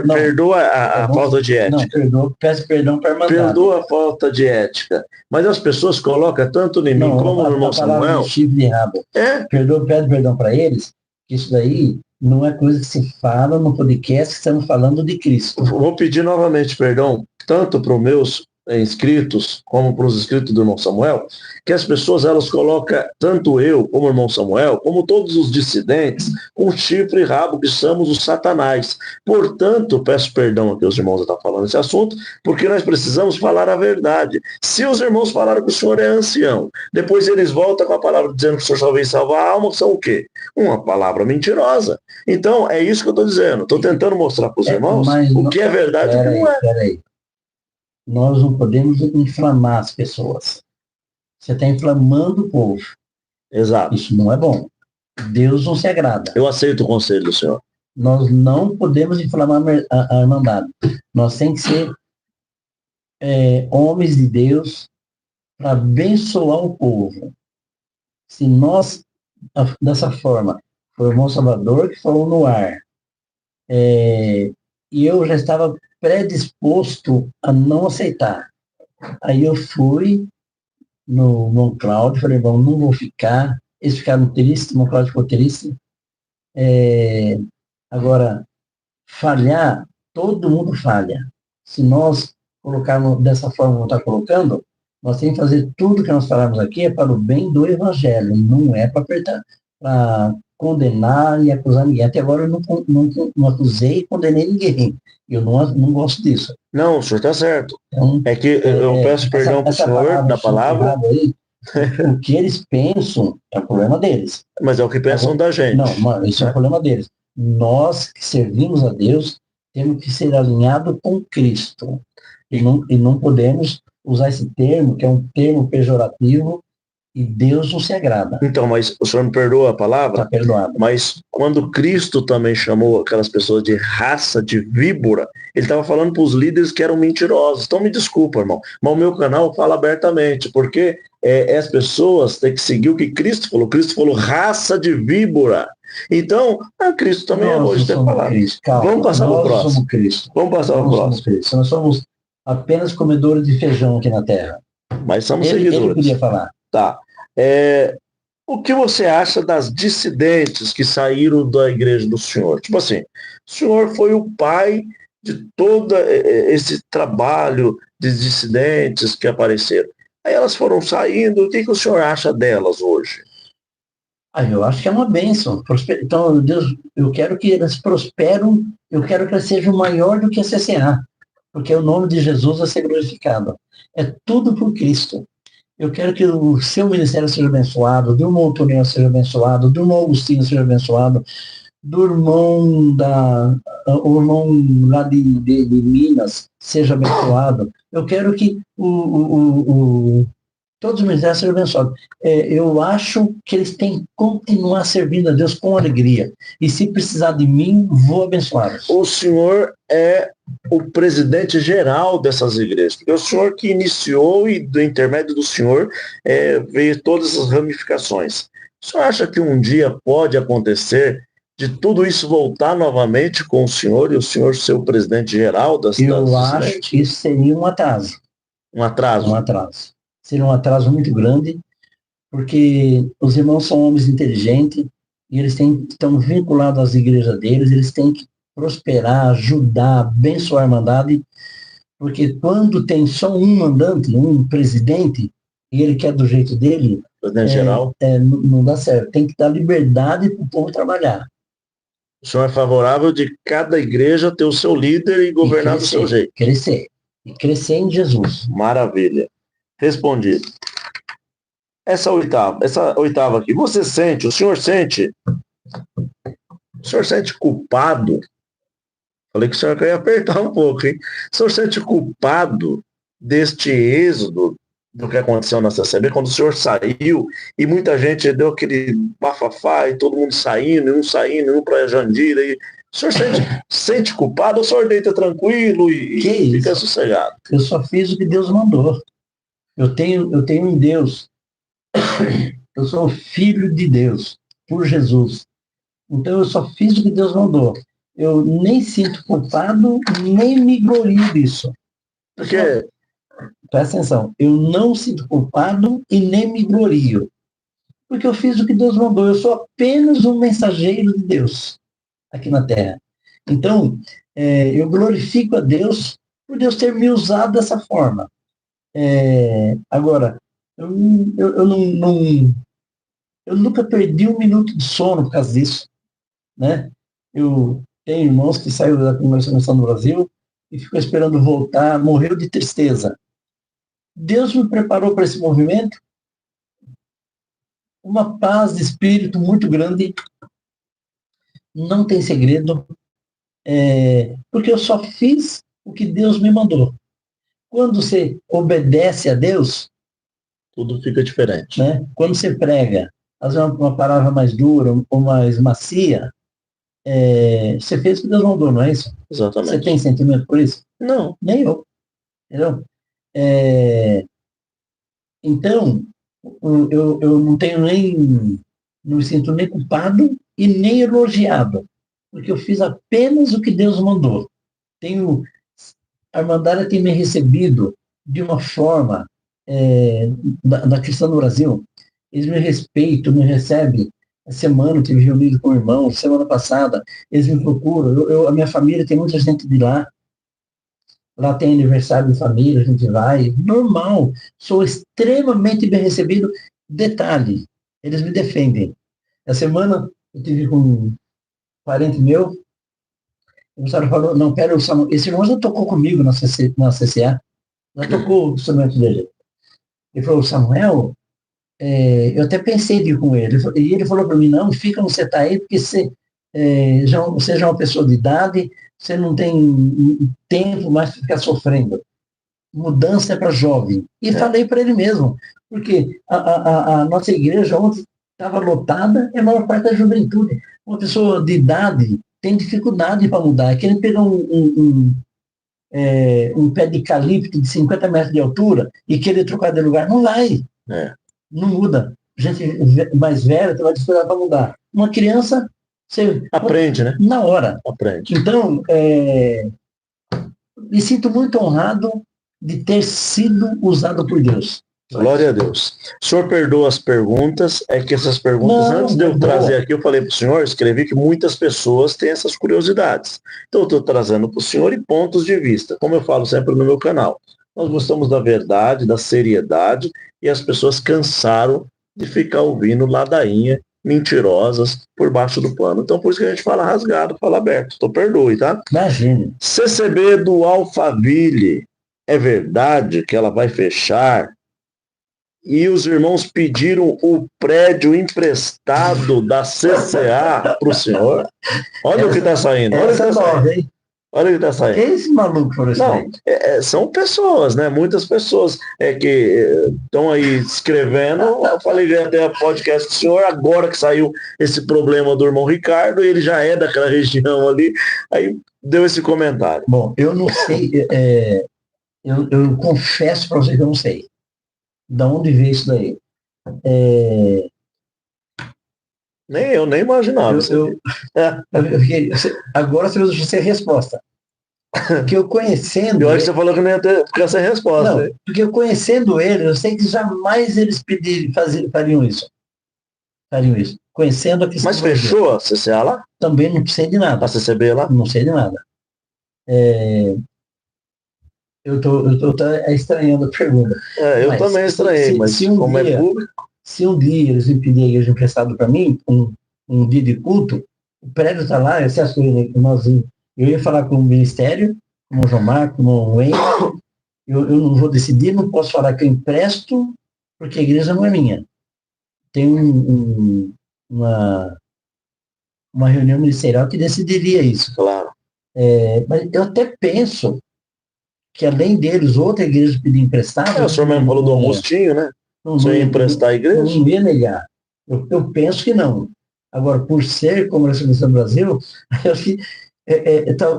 Perdoa a falta de ética. Não, peço perdão para mandar. Perdoa a falta de ética. Mas as pessoas colocam tanto em mim como no irmão Samuel... chifre e rabo. Peço perdão para eles, que isso daí... Não é coisa que se fala no podcast que estamos falando de Cristo. Vou pedir novamente perdão, tanto para os meus inscritos, como para os inscritos do irmão Samuel, que as pessoas, elas colocam, tanto eu, como o irmão Samuel, como todos os dissidentes, com chifre e rabo, que somos os satanás. Portanto, peço perdão aqui aos irmãos que estão falando esse assunto, porque nós precisamos falar a verdade. Se os irmãos falaram que o senhor é ancião, depois eles voltam com a palavra dizendo que o senhor só veio salvar a alma, são o quê? Uma palavra mentirosa. Então, é isso que eu estou dizendo. Estou tentando mostrar para os irmãos o que é verdade e o que não é. Peraí. Nós não podemos inflamar as pessoas. Você está inflamando o povo. Exato. Isso não é bom. Deus não se agrada. Eu aceito o conselho do senhor. Nós não podemos inflamar a irmandade. Nós temos que ser homens de Deus para abençoar o povo. Se nós, dessa forma, foi o irmão Salvador que falou no ar, e eu já estava predisposto a não aceitar. Aí eu fui no irmão Cláudio, falei, irmão, não vou ficar. Eles ficaram tristes, o irmão Cláudio ficou triste. Agora, falhar, todo mundo falha. Se nós colocarmos dessa forma como está colocando, nós temos que fazer tudo que nós falamos aqui é para o bem do Evangelho, não é para apertar, para condenar e acusar ninguém. Até agora eu não acusei e condenei ninguém. Eu não gosto disso. Não, o senhor está certo. Então, é que eu peço perdão para o senhor da palavra. Aí, o que eles pensam é o problema deles. Mas é o que pensam da gente. Não, isso é o problema deles. Nós que servimos a Deus temos que ser alinhados com Cristo. E não podemos usar esse termo, que é um termo pejorativo, e Deus não se agrada. Então, mas o senhor me perdoa a palavra? Está perdoado. Mas quando Cristo também chamou aquelas pessoas de raça de víbora, Ele estava falando para os líderes que eram mentirosos. Então me desculpa, irmão. Mas o meu canal fala abertamente, porque as pessoas têm que seguir o que Cristo falou. Cristo falou raça de víbora. Então, Cristo também hoje tem falado. Vamos passar para o próximo. Nós somos Cristo. Vamos passar para o próximo. Nós somos apenas comedores de feijão aqui na Terra. Mas somos seguidores. Ele podia falar. Tá. O que você acha das dissidentes que saíram da igreja do senhor? Tipo assim, o senhor foi o pai de todo esse trabalho de dissidentes que apareceram. Aí elas foram saindo, o que o senhor acha delas hoje? Eu acho que é uma bênção. Então, Deus, eu quero que elas prosperam, eu quero que elas sejam maior do que a CCA, porque o nome de Jesus vai ser glorificado. É tudo por Cristo. Eu quero que o seu ministério seja abençoado, do irmão Antônio seja abençoado, do irmão Augustinho seja abençoado, do irmão o irmão lá de Minas seja abençoado. Eu quero que todos os ministérios sejam abençoados. Eu acho que eles têm que continuar servindo a Deus com alegria. E se precisar de mim, vou abençoá-los. O senhor é o presidente geral dessas igrejas, porque o senhor que iniciou e do intermédio do senhor veio todas as ramificações. O senhor acha que um dia pode acontecer de tudo isso voltar novamente com o senhor e o senhor ser o presidente geral das Eu acho que isso seria um atraso. Um atraso? Um atraso. Seria um atraso muito grande, porque os irmãos são homens inteligentes e eles estão vinculados às igrejas deles, eles têm que prosperar, ajudar, abençoar a Irmandade, porque quando tem só um mandante, um presidente, e ele quer do jeito dele, presidente geral, não dá certo. Tem que dar liberdade para o povo trabalhar. O senhor é favorável de cada igreja ter o seu líder e governar do seu jeito? Crescer. E crescer em Jesus. Maravilha. Respondido. Essa oitava aqui, o senhor sente culpado? Falei que o senhor queria apertar um pouco, hein? O senhor sente culpado deste êxodo do que aconteceu na CCB, quando o senhor saiu e muita gente deu aquele bafafá e todo mundo saindo, e um para Jandira. O senhor sente culpado ou o senhor deita tranquilo e fica sossegado? Eu só fiz o que Deus mandou. Eu tenho em Deus. Eu sou filho de Deus, por Jesus. Então eu só fiz o que Deus mandou. Eu nem sinto culpado, nem me glorio disso. Porque... Presta atenção, eu não sinto culpado e nem me glorio. Porque eu fiz o que Deus mandou. Eu sou apenas um mensageiro de Deus aqui na Terra. Então, eu glorifico a Deus por Deus ter me usado dessa forma. Agora, eu nunca perdi um minuto de sono por causa disso. Né? Eu tenho irmãos que saíram da Convenção no Brasil e ficou esperando voltar, morreu de tristeza. Deus me preparou para esse movimento, uma paz de espírito muito grande, não tem segredo, porque eu só fiz o que Deus me mandou. Quando você obedece a Deus, tudo fica diferente. Né? Quando você prega, às vezes uma palavra mais dura ou mais macia, você fez o que Deus mandou, não é isso? Exatamente. Você tem sentimento por isso? Não. Nem eu. Entendeu? Então, eu não me sinto nem culpado e nem elogiado, porque eu fiz apenas o que Deus mandou. A Irmandade tem me recebido de uma forma, da questão do Brasil, eles me respeitam, me recebem. Essa semana eu tive reunido com o irmão, semana passada, eles me procuram, a minha família tem muita gente de lá. Lá tem aniversário de família, a gente vai, normal, sou extremamente bem recebido. Detalhe, eles me defendem. Essa semana eu tive com um parente meu, o Samuel falou, não, pera, esse irmão já tocou comigo na CCA, já tocou o instrumento dele. Ele falou, Samuel, eu até pensei de ir com ele, e ele falou para mim, não, fica onde você está aí, porque você já é uma pessoa de idade, você não tem tempo mais para ficar sofrendo. Mudança é para jovem. E falei para ele mesmo, porque a nossa igreja ontem estava lotada, é a maior parte da juventude. Uma pessoa de idade tem dificuldade para mudar. É que ele pegar um um pé de eucalipto de 50 metros de altura e querer trocar de lugar. Não vai. Não muda. Gente mais velha, você vai esperar para mudar. Uma criança, você aprende, né? Na hora. Aprende. Então, me sinto muito honrado de ter sido usado por Deus. Glória a Deus. O senhor perdoa as perguntas, é que essas perguntas, antes de eu trazer aqui, eu falei para o senhor, escrevi que muitas pessoas têm essas curiosidades. Então eu estou trazendo para o senhor e pontos de vista, como eu falo sempre no meu canal. Nós gostamos da verdade, da seriedade, e as pessoas cansaram de ficar ouvindo ladainha mentirosas por baixo do pano. Então por isso que a gente fala rasgado, fala aberto. Então perdoe, tá? Imagina. CCB do Alphaville, é verdade que ela vai fechar? E os irmãos pediram o prédio emprestado da CCA para o senhor. Olha o que está saindo. Olha o que está saindo. Hein? Olha o que está saindo. Quem é esse maluco por isso? Não, são pessoas, né? Muitas pessoas que estão aí escrevendo. Eu falei até a podcast do senhor, agora que saiu esse problema do irmão Ricardo, ele já é daquela região ali. Aí deu esse comentário. Bom, eu não sei. Eu confesso para você que eu não sei. Da onde veio isso daí? Nem eu, nem imaginava. Agora você usa a resposta. Porque eu conhecendo... Eu acho que você falou que não ia ter essa resposta. Não, porque eu conhecendo ele, eu sei que jamais eles fariam isso. Conhecendo a questão. Mas fechou a CCA lá? Também não sei de nada. A CCB lá? Não sei de nada. Eu tô estranhando a pergunta. Eu também estranhei, mas como é público... Se um dia eles me pedirem a igreja emprestado para mim, um dia de culto, o prédio está lá, eu ia falar com o ministério, com o João Marco, com o Wayne, eu não vou decidir, não posso falar que eu empresto, porque a igreja não é minha. Tem uma reunião ministerial que decidiria isso. Claro. Mas eu até penso que além deles, outra igreja pedir emprestado... O senhor mesmo falou do Augustinho, né? Você ia emprestar a igreja? Não ia negar. Eu penso que não. Agora, por ser Congresso do Brasil,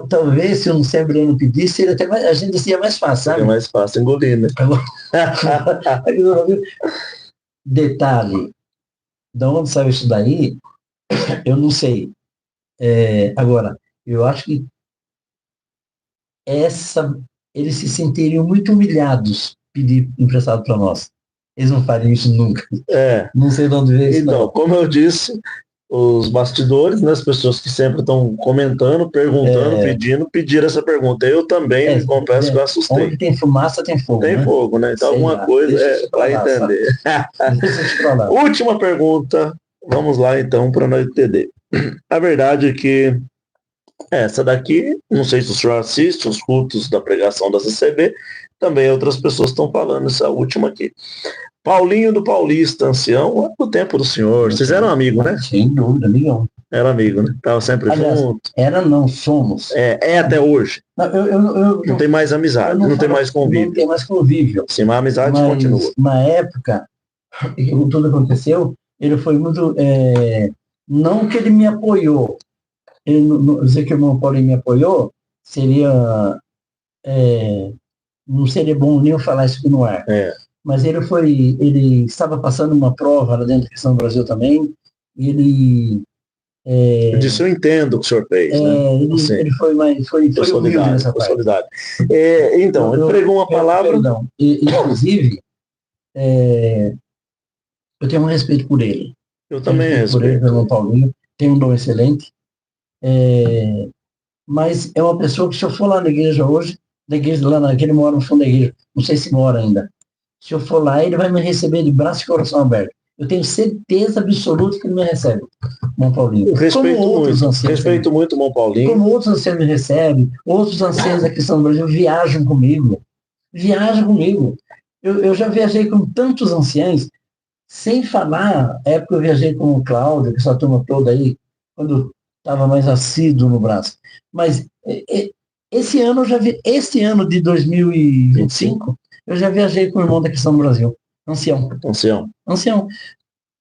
talvez se um Assembleano pedisse, a gente seria mais fácil, sabe? É mais fácil engolir, né? Detalhe, de onde saiu isso daí, eu não sei. Agora, eu acho que eles se sentiriam muito humilhados pedir emprestado para nós. Eles não fariam isso nunca. Não sei de onde veio isso. Então, como eu disse, os bastidores, né, as pessoas que sempre estão comentando, perguntando, pediram essa pergunta. Eu também confesso que eu assustei. Onde tem fumaça, tem fogo. Tem fogo, né? Então, alguma coisa para entender. Última pergunta. Vamos lá, então, para nós entender. A verdade é que essa daqui, não sei se o senhor assiste os cultos da pregação da CCB, também outras pessoas estão falando essa última aqui. Paulinho do Paulista, ancião, do tempo do senhor. Vocês eram amigos, né? Sem dúvida, amigão. Era amigo, né? Tava sempre junto. Somos. Até hoje. Não tem mais amizade, não tem mais convívio. Não tem mais convívio. Sim, mas a amizade continua. Na época, que tudo aconteceu, ele foi muito... não que ele me apoiou. Dizer que o irmão Paulinho me apoiou, seria... não seria bom nem eu falar isso aqui no ar. Mas ele estava passando uma prova lá dentro da questão do Brasil também, e ele... Disso eu entendo o que o senhor fez, né? Ele foi humilde nessa parte. Solidário. Então, ele pregou uma palavra... Perdão. Inclusive, eu tenho um respeito por ele. Eu também respeito. Por ele, pelo irmão Paulinho, tem um dom excelente. Mas é uma pessoa que, se eu for lá na igreja hoje, que ele mora no fundo da igreja, não sei se mora ainda. Se eu for lá, ele vai me receber de braço e coração aberto. Eu tenho certeza absoluta que ele me recebe, irmão Paulinho. Eu respeito muito o irmão Paulinho. Como outros anciãos me recebem, outros anciãos da questão do Brasil viajam comigo. Eu já viajei com tantos anciãos, sem falar, a época eu viajei com o Cláudio, que essa turma toda aí, quando estava mais assíduo no braço. Mas esse ano de 2025, eu já viajei com o irmão da questão do Brasil. Ancião.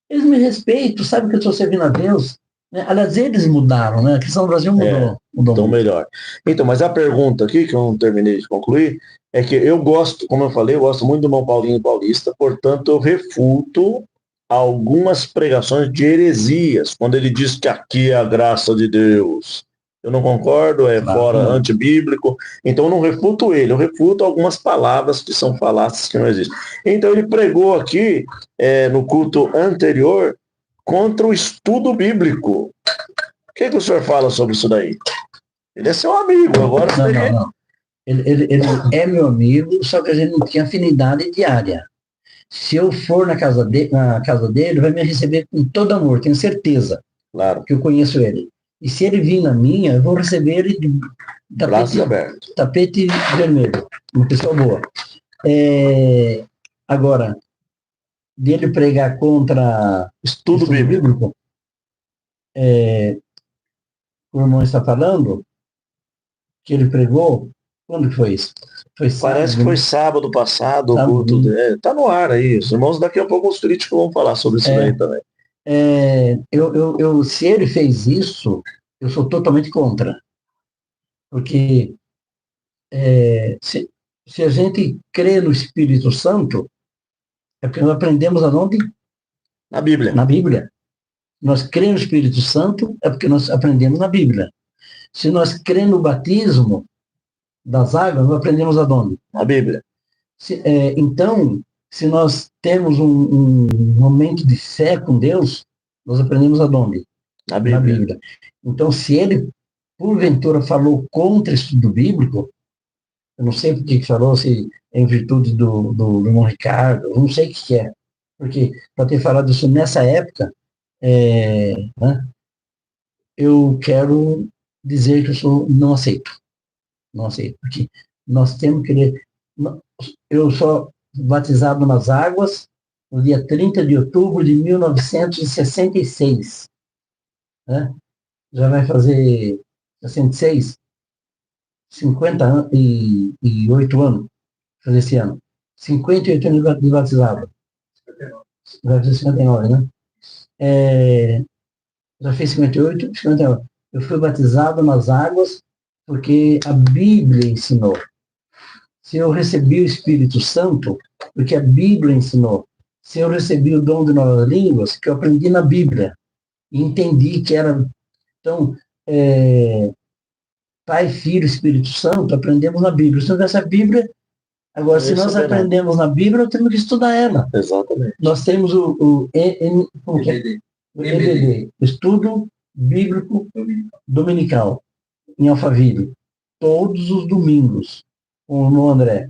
Eles me respeitam, sabem que eu estou servindo a Deus. Né? Aliás, eles mudaram, né? A questão do Brasil mudou. Então, melhor. Então, mas a pergunta aqui, que eu não terminei de concluir, é que eu gosto, como eu falei, eu gosto muito do irmão Paulinho Paulista, portanto, eu refuto algumas pregações de heresias, quando ele diz que aqui é a graça de Deus. Eu não concordo, é fora antibíblico. Então, eu não refuto ele, eu refuto algumas palavras que são falácias que não existem. Então, ele pregou aqui, no culto anterior, contra o estudo bíblico. O que o senhor fala sobre isso daí? Ele é seu amigo, agora você não. Ele é meu amigo, só que a gente não tinha afinidade diária. Se eu for na casa dele, ele vai me receber com todo amor, tenho certeza. Claro. Que eu conheço ele. E se ele vir na minha, eu vou receber ele de tapete vermelho. Uma pessoa boa. Agora, dele pregar contra estudo bíblico, o irmão está falando, que ele pregou, quando que foi isso? Parece que foi sábado passado, o culto. Tá no ar aí. Os irmãos, daqui a pouco os críticos vão falar sobre isso aí também. Se ele fez isso, eu sou totalmente contra. Porque se a gente crê no Espírito Santo, é porque nós aprendemos aonde? Na Bíblia. Na Bíblia. Nós cremos no Espírito Santo, é porque nós aprendemos na Bíblia. Se nós cremos no batismo das águas, nós aprendemos aonde? Na Bíblia. Então, se nós temos um momento de fé com Deus, nós aprendemos aonde? Na Bíblia. Na Bíblia. Então, se ele, porventura, falou contra o estudo bíblico, eu não sei por que falou, se é em virtude do irmão Ricardo, eu não sei o que é. Porque, para ter falado isso nessa época, né, eu quero dizer que não aceito. Não aceito, porque nós temos que ler. Eu sou batizado nas águas no dia 30 de outubro de 1966. Né? Já vai fazer 66, 58 anos, fazer esse ano. 58 anos de batizado. Vai fazer 59, né? Já fez 58, 59. Eu fui batizado nas águas porque a Bíblia ensinou. Se eu recebi o Espírito Santo, porque a Bíblia ensinou. Se eu recebi o dom de novas línguas, que eu aprendi na Bíblia. E entendi que era... Então, Pai, Filho, Espírito Santo, aprendemos na Bíblia. Se não tivesse a Bíblia... Agora, se nós aprendemos na Bíblia, nós temos que estudar ela. Exatamente. Nós temos o EBD, Estudo Bíblico Dominical, em Alphaville, todos os domingos. O irmão André,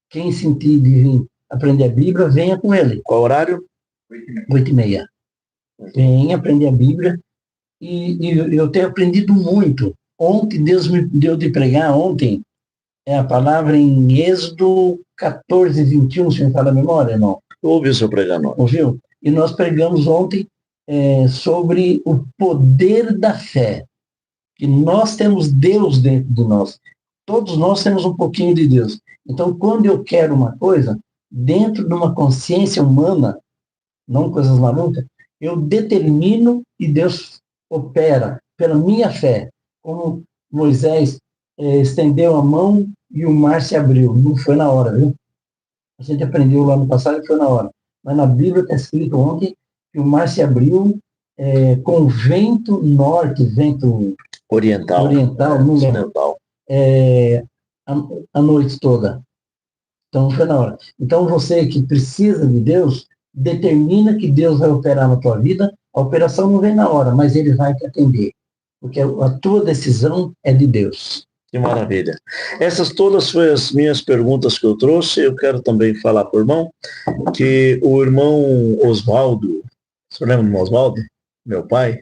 quem sentir de vir aprender a Bíblia, venha com ele. Qual horário? 8h30. Venha aprender a Bíblia. E eu tenho aprendido muito. Ontem, Deus me deu de pregar, ontem, a palavra em Êxodo 14, 21, se me fala a memória, não? Ouvi o senhor pregar, não. Ouviu? E nós pregamos ontem sobre o poder da fé. Que nós temos Deus dentro de nós. Todos nós temos um pouquinho de Deus. Então, quando eu quero uma coisa, dentro de uma consciência humana, não coisas malucas, eu determino e Deus opera pela minha fé. Como Moisés estendeu a mão e o mar se abriu. Não foi na hora, viu? A gente aprendeu lá no passado que foi na hora. Mas na Bíblia está escrito ontem que o mar se abriu com vento norte, vento oriental, não lembro. A noite toda. Então foi na hora. Então você que precisa de Deus, determina que Deus vai operar na tua vida. A operação não vem na hora, mas ele vai te atender. Porque a tua decisão é de Deus. Que maravilha. Essas todas foram as minhas perguntas que eu trouxe. Eu quero também falar para o irmão que o irmão Oswaldo, você lembra do irmão Oswaldo? Meu pai?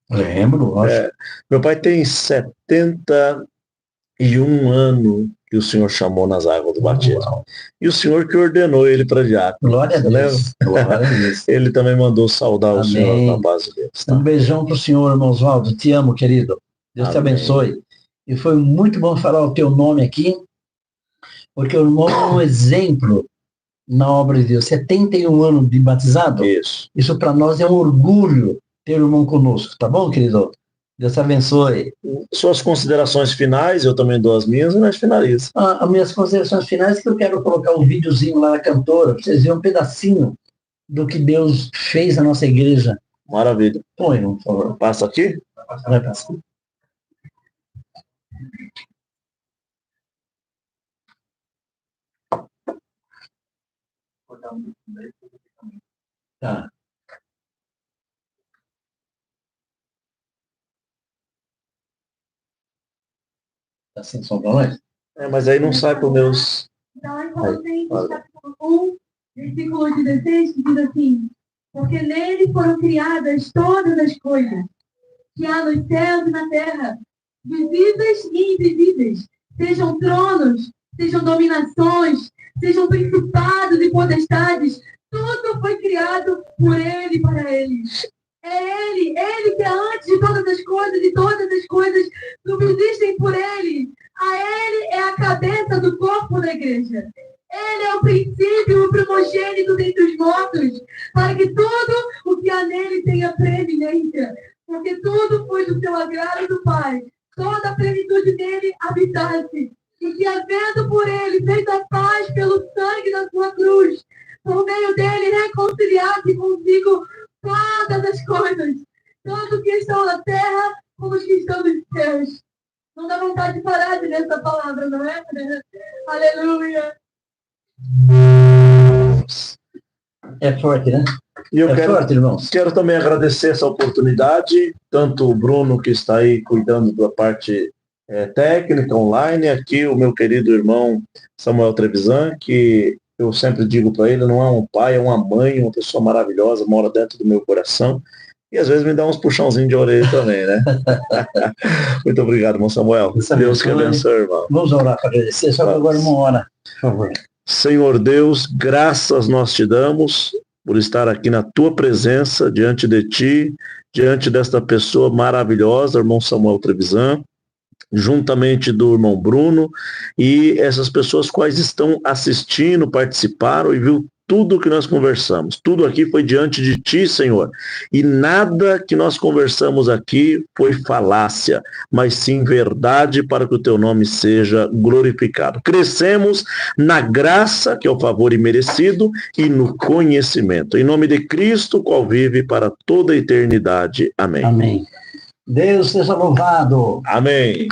Lembro, acho. Meu pai tem 71 anos que o senhor chamou nas águas do batismo. E o senhor que ordenou ele para diácono. Glória a Deus. Glória a Deus. Ele também mandou saudar o senhor na base dele. Tá? Um beijão para o senhor, irmão Oswaldo. Te amo, querido. Deus te abençoe. E foi muito bom falar o teu nome aqui, porque o irmão é um exemplo na obra de Deus. 71 anos de batizado. Isso para nós é um orgulho ter o irmão conosco, tá bom, querido? Deus te abençoe. Suas considerações finais, eu também dou as minhas e nós finalizamos. As minhas considerações finais é que eu quero colocar um videozinho lá na cantora, para vocês verem um pedacinho do que Deus fez na nossa igreja. Maravilha. Põe, por favor. Passa aqui? Vai passar. Tá. Tá sem som pra nós? Mas aí não sai para os meus... Então, em Colossenses, capítulo 1, versículo 16, que diz assim: porque nele foram criadas todas as coisas, que há nos céus e na terra, visíveis e invisíveis, sejam tronos, sejam dominações, sejam principados e potestades, tudo foi criado por ele e para ele. É ele que é antes de todas as coisas, e todas as coisas subsistem por ele. A ele é a cabeça do corpo da igreja. Ele é o princípio, o primogênito dentre os mortos, para que tudo o que há nele tenha preeminência. Porque tudo foi do seu agrado do Pai, toda a plenitude dele habitasse. E que, havendo por ele feito a paz pelo sangue da sua cruz, por meio dele reconciliasse consigo todas as coisas, tanto que estão na terra como os que estão nos céus. Não dá vontade de parar de ler essa palavra, não é? Aleluia! É forte, né? E eu forte, irmãos. Quero também agradecer essa oportunidade, tanto o Bruno, que está aí cuidando da parte técnica, online, aqui o meu querido irmão Samuel Trevisan, que eu sempre digo para ele, não é um pai, é uma mãe, uma pessoa maravilhosa, mora dentro do meu coração. E às vezes me dá uns puxãozinhos de orelha também, né? Muito obrigado, irmão Samuel. Deus que abençoe, irmão. Vamos orar para agradecer, só que agora uma hora, por favor. Senhor Deus, graças nós te damos por estar aqui na tua presença, diante de ti, diante desta pessoa maravilhosa, irmão Samuel Trevisan, juntamente do irmão Bruno, e essas pessoas quais estão assistindo, participaram e viu tudo que nós conversamos. Tudo aqui foi diante de ti, Senhor. E nada que nós conversamos aqui foi falácia, mas sim verdade para que o teu nome seja glorificado. Crescemos na graça, que é o favor imerecido, e no conhecimento. Em nome de Cristo, qual vive para toda a eternidade. Amém. Amém. Deus seja louvado. Amém.